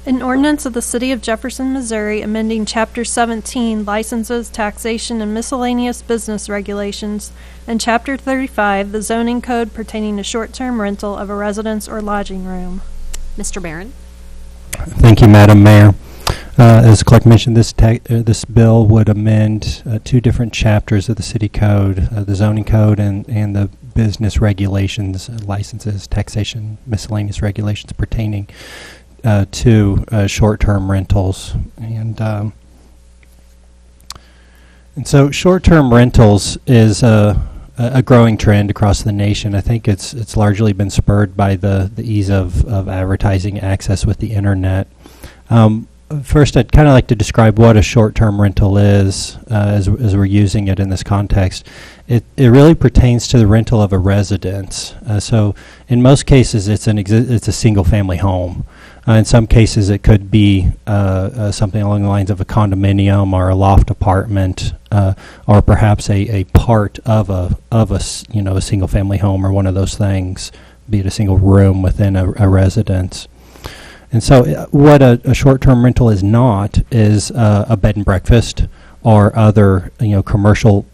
An ordinance of the City of Jefferson, Missouri, amending Chapter 17, Licenses, Taxation, and Miscellaneous Business Regulations, and Chapter 35, the zoning code pertaining to short-term rental of a residence or lodging room.
Mr. Barron.
Thank you, Madam Mayor. As the clerk mentioned, this bill would amend two different chapters of the city code, the zoning code and the business regulations, licenses, taxation, miscellaneous regulations pertaining to short-term rentals. And so short-term rentals is a growing trend across the nation. I think it's largely been spurred by the ease of advertising access with the internet. First, I'd kind of like to describe what a short-term rental is as we're using it in this context. It really pertains to the rental of a residence. So in most cases, it's a single-family home. In some cases, it could be something along the lines of a condominium or a loft apartment, or perhaps a part of a single-family home or one of those things, be it a single room within a residence. And so what a short-term rental is not is a bed and breakfast or other commercial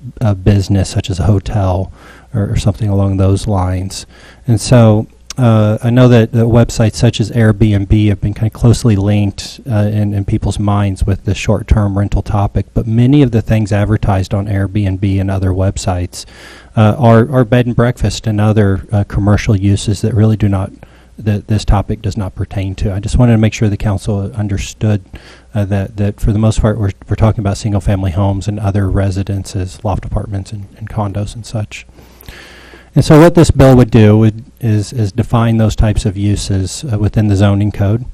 business such as a hotel or something along those lines. And so I know that websites such as Airbnb have been kind of closely linked in people's minds with the short-term rental topic, but many of the things advertised on Airbnb and other websites are bed and breakfast and other commercial uses that really that this topic does not pertain to. I just wanted to make sure the council understood that for the most part we're talking about single-family homes and other residences, loft apartments and condos and such. And so what this bill would do is define those types of uses within the zoning code,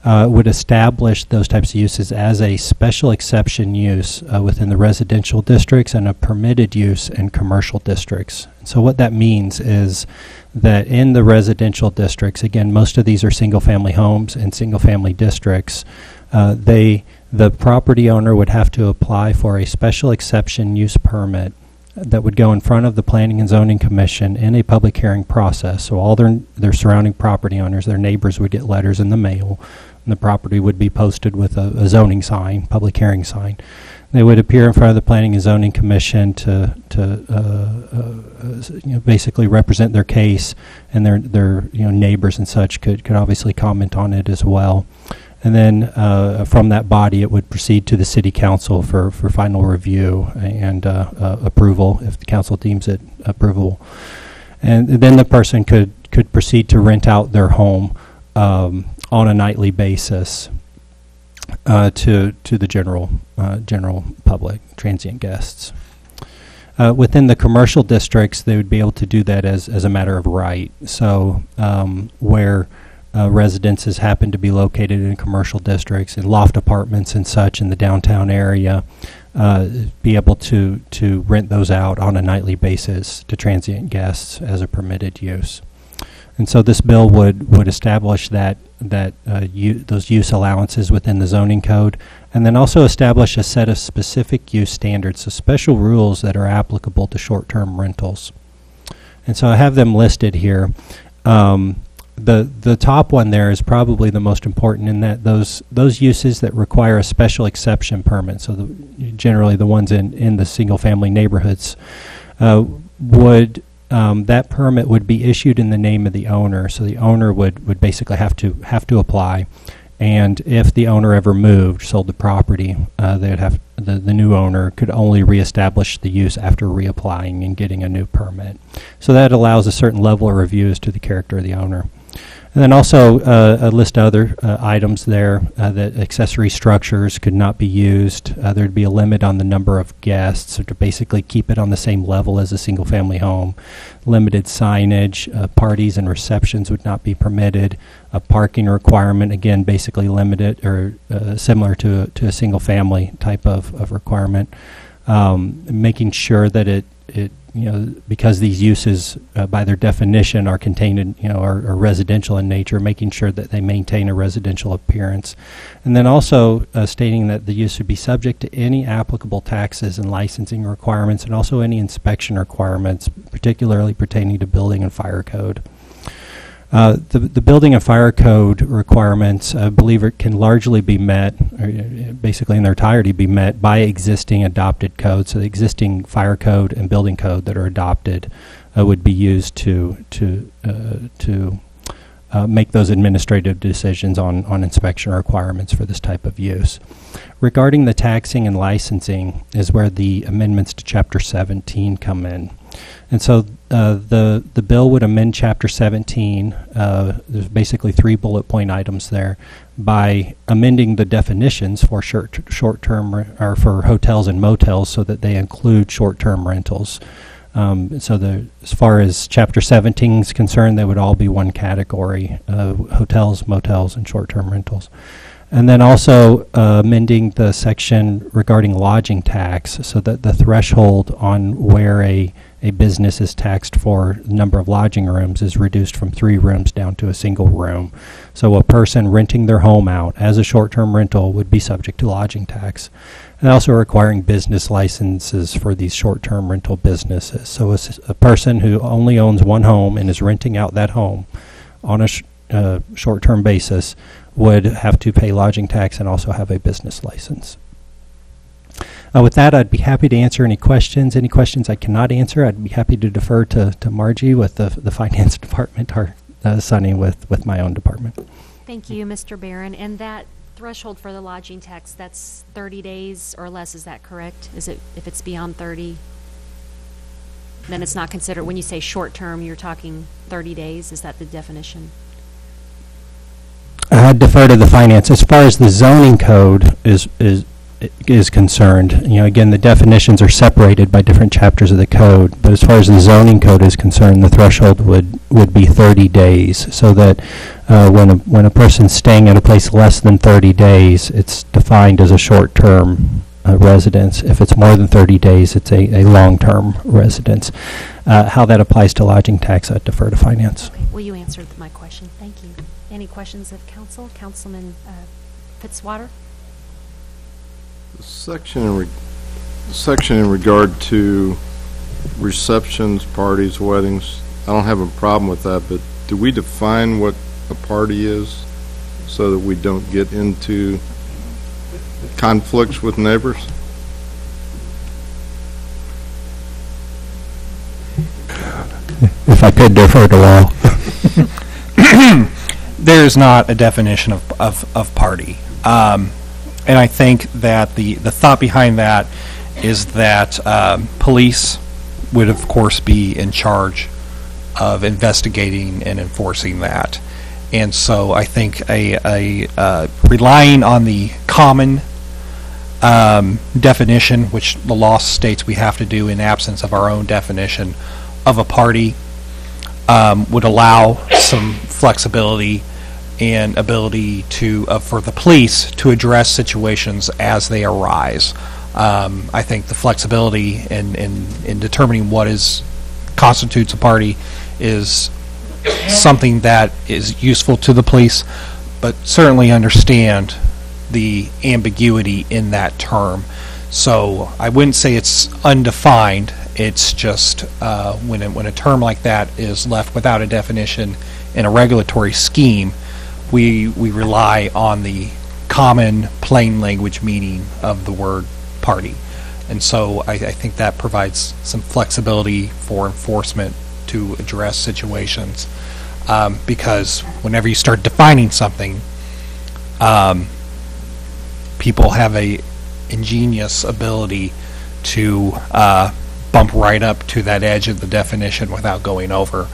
would establish those types of uses as a special exception use within the residential districts and a permitted use in commercial districts. And so what that means is that in the residential districts, again, most of these are single-family homes and single-family districts, the property owner would have to apply for a special exception use permit that would go in front of the Planning and Zoning Commission in a public hearing process. So all their surrounding property owners, their neighbors, would get letters in the mail, and the property would be posted with a zoning sign, public hearing sign. They would appear in front of the Planning and Zoning Commission to basically represent their case, and their neighbors and such could obviously comment on it as well. And then from that body, it would proceed to the City Council for final review and approval if the council deems it approvable. And then the person could proceed to rent out their home on a nightly basis to the general public, transient guests. Within the commercial districts, they would be able to do that as a matter of right. So where residences happen to be located in commercial districts and loft apartments and such in the downtown area, be able to rent those out on a nightly basis to transient guests as a permitted use. And so this bill would establish those use allowances within the zoning code, and then also establish a set of specific use standards, so special rules that are applicable to short-term rentals. And so I have them listed here. The top one there is probably the most important in that those uses that require a special exception permit, so generally the ones in the single-family neighborhoods, that permit would be issued in the name of the owner. So the owner would basically have to apply, and if the owner ever sold the property, they'd have the new owner could only reestablish the use after reapplying and getting a new permit. So that allows a certain level of review as to the character of the owner. And then also a list of other items there that accessory structures could not be used. There'd be a limit on the number of guests, so to basically keep it on the same level as a single-family home. Limited signage, parties and receptions would not be permitted. A parking requirement, again, basically limited or similar to a single-family type of requirement. Making sure that it because these uses by their definition are contained in, are residential in nature, making sure that they maintain a residential appearance. And then also stating that the use would be subject to any applicable taxes and licensing requirements, and also any inspection requirements, particularly pertaining to building and fire code. The building and fire code requirements, I believe, can largely be met, or basically in their entirety be met by existing adopted codes. So the existing fire code and building code that are adopted would be used to make those administrative decisions on inspection requirements for this type of use. Regarding the taxing and licensing is where the amendments to Chapter 17 come in. And so the bill would amend Chapter 17, there's basically 3 bullet point items there, by amending the definitions for short-term or for hotels and motels so that they include short-term rentals. So as far as Chapter 17 is concerned, they would all be one category, hotels, motels, and short-term rentals. And then also amending the section regarding lodging tax so that the threshold on where a business is taxed for the number of lodging rooms is reduced from 3 rooms down to a single room. So a person renting their home out as a short-term rental would be subject to lodging tax. And also requiring business licenses for these short-term rental businesses. So a person who only owns one home and is renting out that home on a short-term basis would have to pay lodging tax and also have a business license. With that, I'd be happy to answer any questions. Any questions I cannot answer, I'd be happy to defer to Margie with the finance department or Sunny with my own department.
Thank you, Mr. Barron. And that threshold for the lodging tax, that's 30 days or less, is that correct? Is it, if it's beyond 30, then it's not considered, when you say short term, you're talking 30 days, is that the definition?
I'd defer to the finance. As far as the zoning code is concerned, again, the definitions are separated by different chapters of the code, but as far as the zoning code is concerned, the threshold would be 30 days, so that when a person's staying at a place less than 30 days, it's defined as a short-term residence. If it's more than 30 days, it's a long-term residence. How that applies to lodging tax, I'd defer to finance.
Okay. Well, you answered my question. Thank you. Any questions of council? Councilman Fitzwater?
Section in regard to receptions, parties, weddings, I don't have a problem with that, but do we define what a party is so that we don't get into conflicts with neighbors?
If I could defer to law.
There's not a definition of party. And I think that the thought behind that is that police would, of course, be in charge of investigating and enforcing that. And so I think relying on the common definition, which the law states we have to do in absence of our own definition of a party, would allow some flexibility and ability to for the police to address situations as they arise. I think the flexibility in determining what constitutes a party is something that is useful to the police, but certainly understand the ambiguity in that term. So I wouldn't say it's undefined. It's just when a term like that is left without a definition in a regulatory scheme, we rely on the common plain language meaning of the word party. And so I think that provides some flexibility for enforcement to address situations, because whenever you start defining something, people have a ingenious ability to bump right up to that edge of the definition without going over.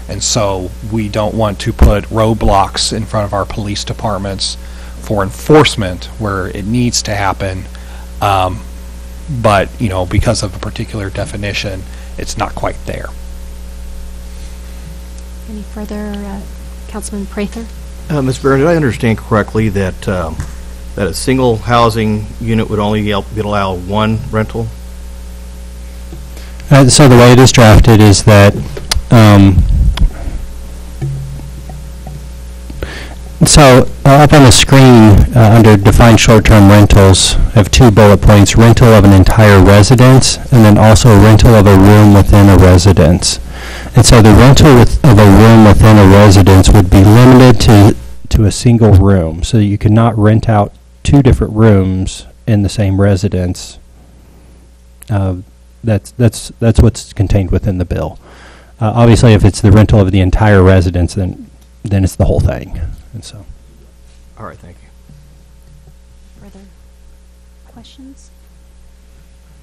And so we don't want to put roadblocks in front of our police departments for enforcement where it needs to happen, but because of a particular definition, it's not quite there.
Any further, Councilman Prather?
Ms. Barron, did I understand correctly that a single housing unit would only be allowed one rental?
So the way it is drafted is So up on the screen, under defined short-term rentals, I have 2 bullet points: rental of an entire residence, and then also rental of a room within a residence. And so the rental of a room within a residence would be limited to a single room. So you could not rent out 2 different rooms in the same residence. That's what's contained within the bill. Obviously, if it's the rental of the entire residence, then it's the whole thing. And so,
All right, thank you.
Further questions?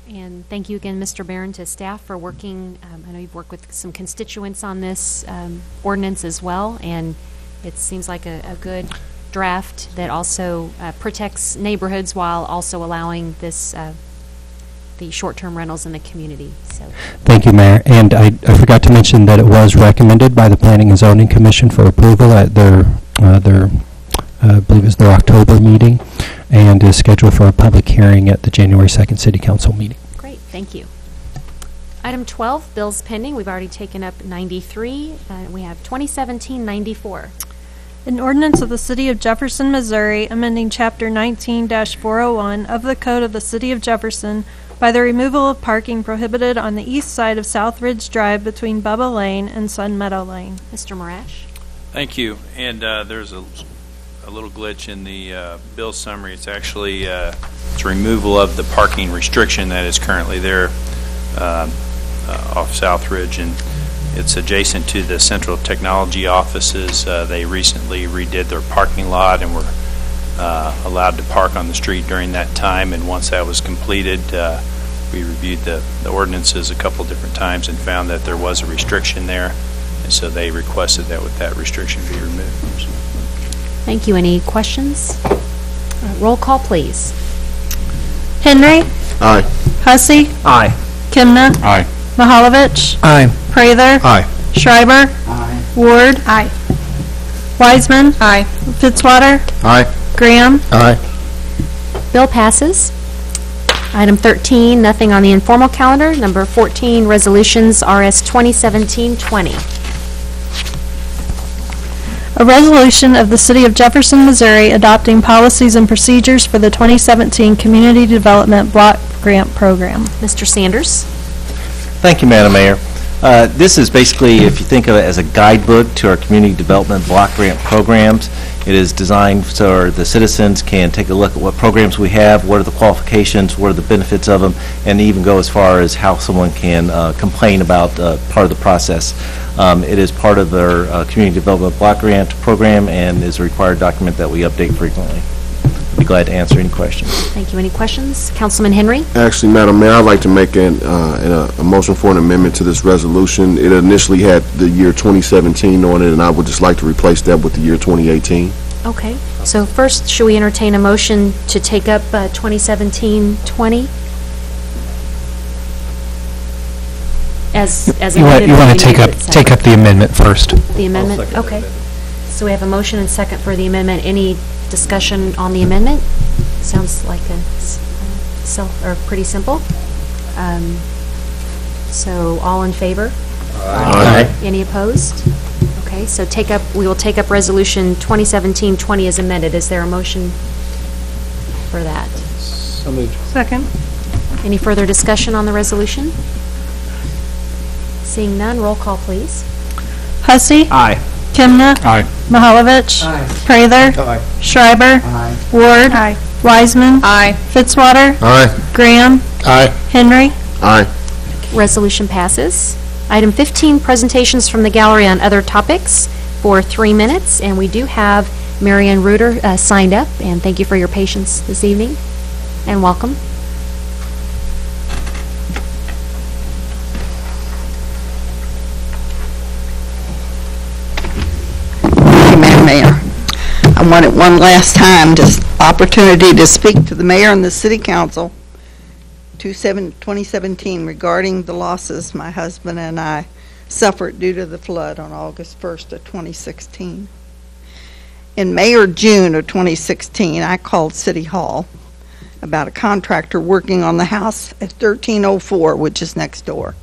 And thank you again, Mr. Barron, to staff for working. I know you've worked with some constituents on this ordinance as well, and it seems like a good draft that also protects neighborhoods while also allowing this the short-term rentals in the community. So,
thank you, Mayor. And I forgot to mention that it was recommended by the Planning and Zoning Commission for approval at their I believe it's their October meeting, and is scheduled for a public hearing at the January 2nd City Council meeting.
great, thank you. Item 12, bills pending. We've already taken up 93. We have 2017-94.
An ordinance of the City of Jefferson, Missouri, amending Chapter 19-401 of the Code of the City of Jefferson by the removal of parking prohibited on the east side of South Ridge Drive between Bubba Lane and Sun Meadow Lane.
Mr. Marash?
Thank you. And there's a little glitch in the bill summary. It's actually it's removal of the parking restriction that is currently there off South Ridge, and it's adjacent to the Central Technology offices. They recently redid their parking lot and were allowed to park on the street during that time, and once that was completed, we reviewed the ordinances a couple different times and found that there was a restriction there, and so they requested that restriction be removed.
Thank you. Any questions? Roll call, please.
Henry.
Aye.
Hussey.
Aye.
Kimna.
Aye.
Mahalovich.
Aye.
Prather.
Aye.
Schreiber.
Aye.
Ward.
Aye.
Wiseman.
Aye.
Fitzwater.
Aye.
Graham.
Aye.
Bill passes. Item 13, nothing on the informal calendar. Number 14, resolutions RS 2017-20.
A resolution of the City of Jefferson, Missouri adopting policies and procedures for the 2017 Community Development Block Grant Program.
Mr. Sanders?
Thank you, Madam Mayor. This is basically, if you think of it as a guidebook to our community development block grant programs. It is designed so the citizens can take a look at what programs we have, what are the qualifications, what are the benefits of them, and even go as far as how someone can complain about part of the process. It is part of our community development block grant program and is a required document that we update frequently. I'd be glad to answer any questions.
Thank you. Any questions? Councilman Henry?
Actually, Madam Mayor, I'd like to make a motion for an amendment to this resolution. It initially had the year 2017 on it, and I would just like to replace that with the year 2018.
Okay. So first, should we entertain a motion to take up 2017-20? As
you want to take up the amendment first.
The amendment? Okay. So we have a motion and second for the amendment. Any discussion on the amendment? Sounds like pretty simple. So all in favor?
Aye.
Any opposed? Okay, so we will take up resolution 2017-20 as amended. Is there a motion for that?
So moved.
Second.
Any further discussion on the resolution? Seeing none, roll call, please.
Hussey.
Aye.
Kimna.
Aye.
Mahalovich.
Aye.
Prather.
Aye.
Schreiber.
Aye.
Ward.
Aye.
Wiseman.
Aye.
Fitzwater.
Aye.
Graham.
Aye.
Henry.
Aye.
Resolution passes. Item 15, presentations from the gallery on other topics for 3 minutes. And we do have Marianne Reuter signed up. And thank you for your patience this evening. And welcome.
Madam Mayor, I wanted one last time just opportunity to speak to the mayor and the city council 2017 regarding the losses my husband and I suffered due to the flood on August 1st of 2016. In May or June of 2016, I called City Hall about a contractor working on the house at 1304, which is next door.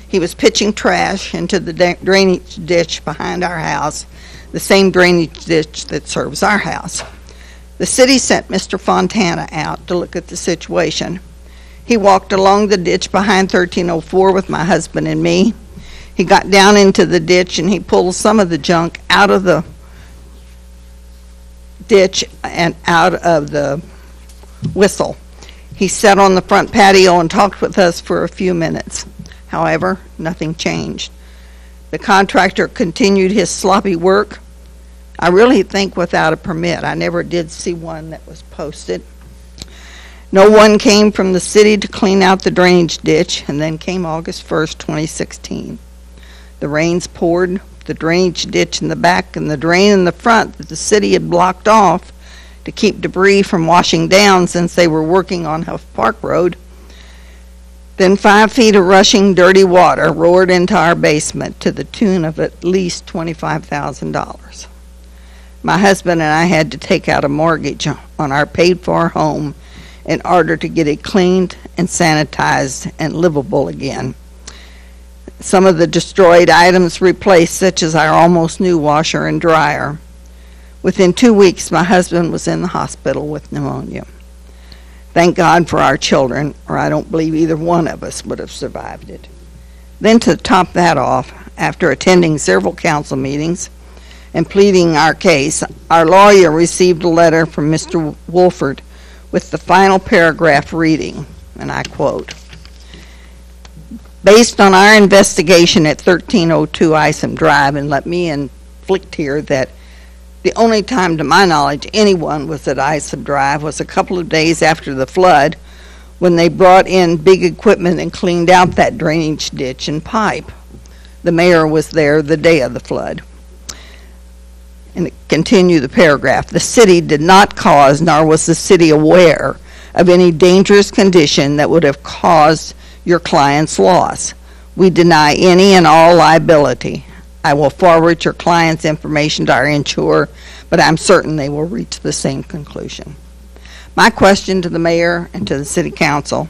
He was pitching trash into the drainage ditch behind our house the same drainage ditch that serves our house. The city sent Mr. Fontana out to look at the situation. He walked along the ditch behind 1304 with my husband and me. He got down into the ditch and he pulled some of the junk out of the ditch and out of the whistle. He sat on the front patio and talked with us for a few minutes. However, nothing changed. The contractor continued his sloppy work. I really think without a permit. I never did see one that was posted. No one came from the city to clean out the drainage ditch, and then came August 1st, 2016. The rains poured. The drainage ditch in the back and the drain in the front that the city had blocked off to keep debris from washing down since they were working on Huff Park Road. Then 5 feet of rushing dirty water roared into our basement to the tune of at least $25,000. My husband and I had to take out a mortgage on our paid-for home in order to get it cleaned and sanitized and livable again. Some of the destroyed items replaced, such as our almost new washer and dryer. Within 2 weeks, my husband was in the hospital with pneumonia. Thank God for our children, or I don't believe either one of us would have survived it. Then to top that off, after attending several council meetings and pleading our case, our lawyer received a letter from Mr. Wolford with the final paragraph reading, and I quote, "Based on our investigation at 1302 Isom Drive," and let me inflict here that the only time to my knowledge anyone was at Isom Drive was a couple of days after the flood, when they brought in big equipment and cleaned out that drainage ditch and pipe. The mayor was there the day of the flood. And continue the paragraph. "The city did not cause, nor was the city aware of any dangerous condition that would have caused your client's loss. We deny any and all liability. I will forward your client's information to our insurer, but I'm certain they will reach the same conclusion." My question to the mayor and to the city council: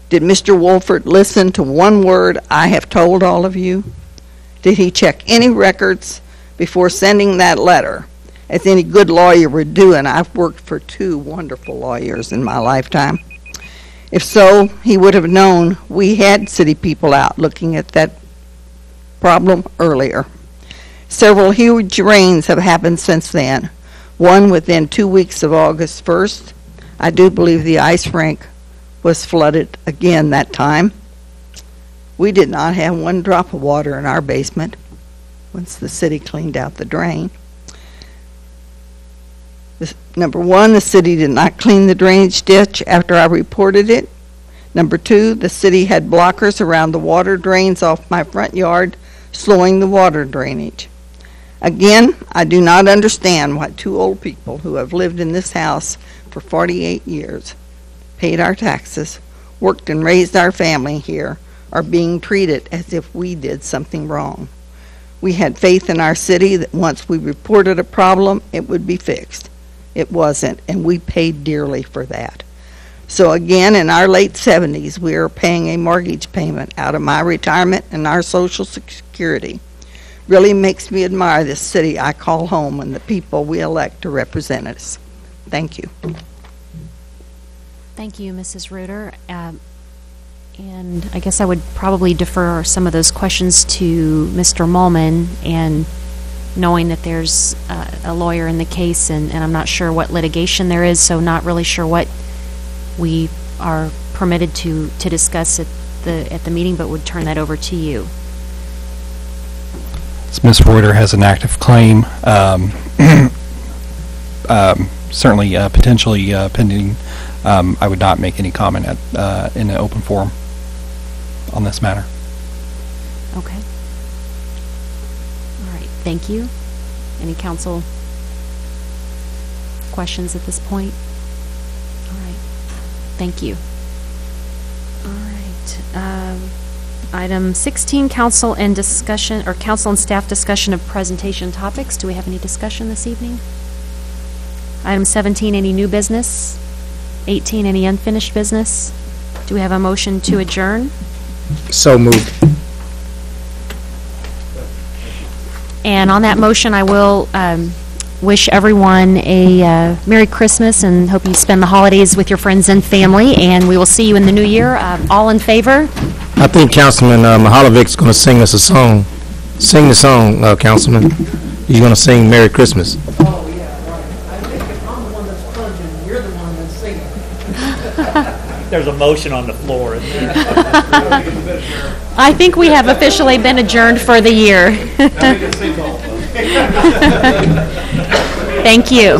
did Mr. Wolford listen to one word I have told all of you? Did he check any records before sending that letter, as any good lawyer would do? And I've worked for 2 wonderful lawyers in my lifetime. If so, he would have known we had city people out looking at that problem earlier. Several huge rains have happened since then, one within 2 weeks of August 1st. I do believe the ice rink was flooded again that time. We did not have 1 drop of water in our basement once the city cleaned out the drain. Number 1, the city did not clean the drainage ditch after I reported it. Number 2, the city had blockers around the water drains off my front yard, slowing the water drainage. Again, I do not understand why 2 old people who have lived in this house for 48 years, paid our taxes, worked and raised our family here, are being treated as if we did something wrong. We had faith in our city that once we reported a problem, it would be fixed. It wasn't, and we paid dearly for that. So again, in our late 70s, we are paying a mortgage payment out of my retirement and our Social Security. Really makes me admire this city I call home and the people we elect to represent us. Thank you.
Thank you, Mrs. Reuter. And I guess I would probably defer some of those questions to Mr. Mullman, and knowing that there's a lawyer in the case, and I'm not sure what litigation there is, so not really sure what we are permitted to discuss at the meeting, but would turn that over to you.
Ms. Reuter has an active claim, certainly potentially pending. I would not make any comment in an open forum on this matter.
Okay. All right. Thank you. Any council questions at this point? All right. Thank you. All right. Item 16, council and staff discussion of presentation topics. Do we have any discussion this evening? Item 17, any new business? 18, any unfinished business? Do we have a motion to adjourn?
So moved.
And on that motion, I will wish everyone a Merry Christmas and hope you spend the holidays with your friends and family. And we will see you in the new year. All in favor?
I think Councilman Mihalovic's going to sing us a song. Sing the song, Councilman. He's going to sing Merry Christmas.
Oh, yeah, right. I think if I'm the one that's plunging, you're the one that's singing.
There's a motion on the floor, isn't there?
I think we have officially been adjourned for the year. Thank you.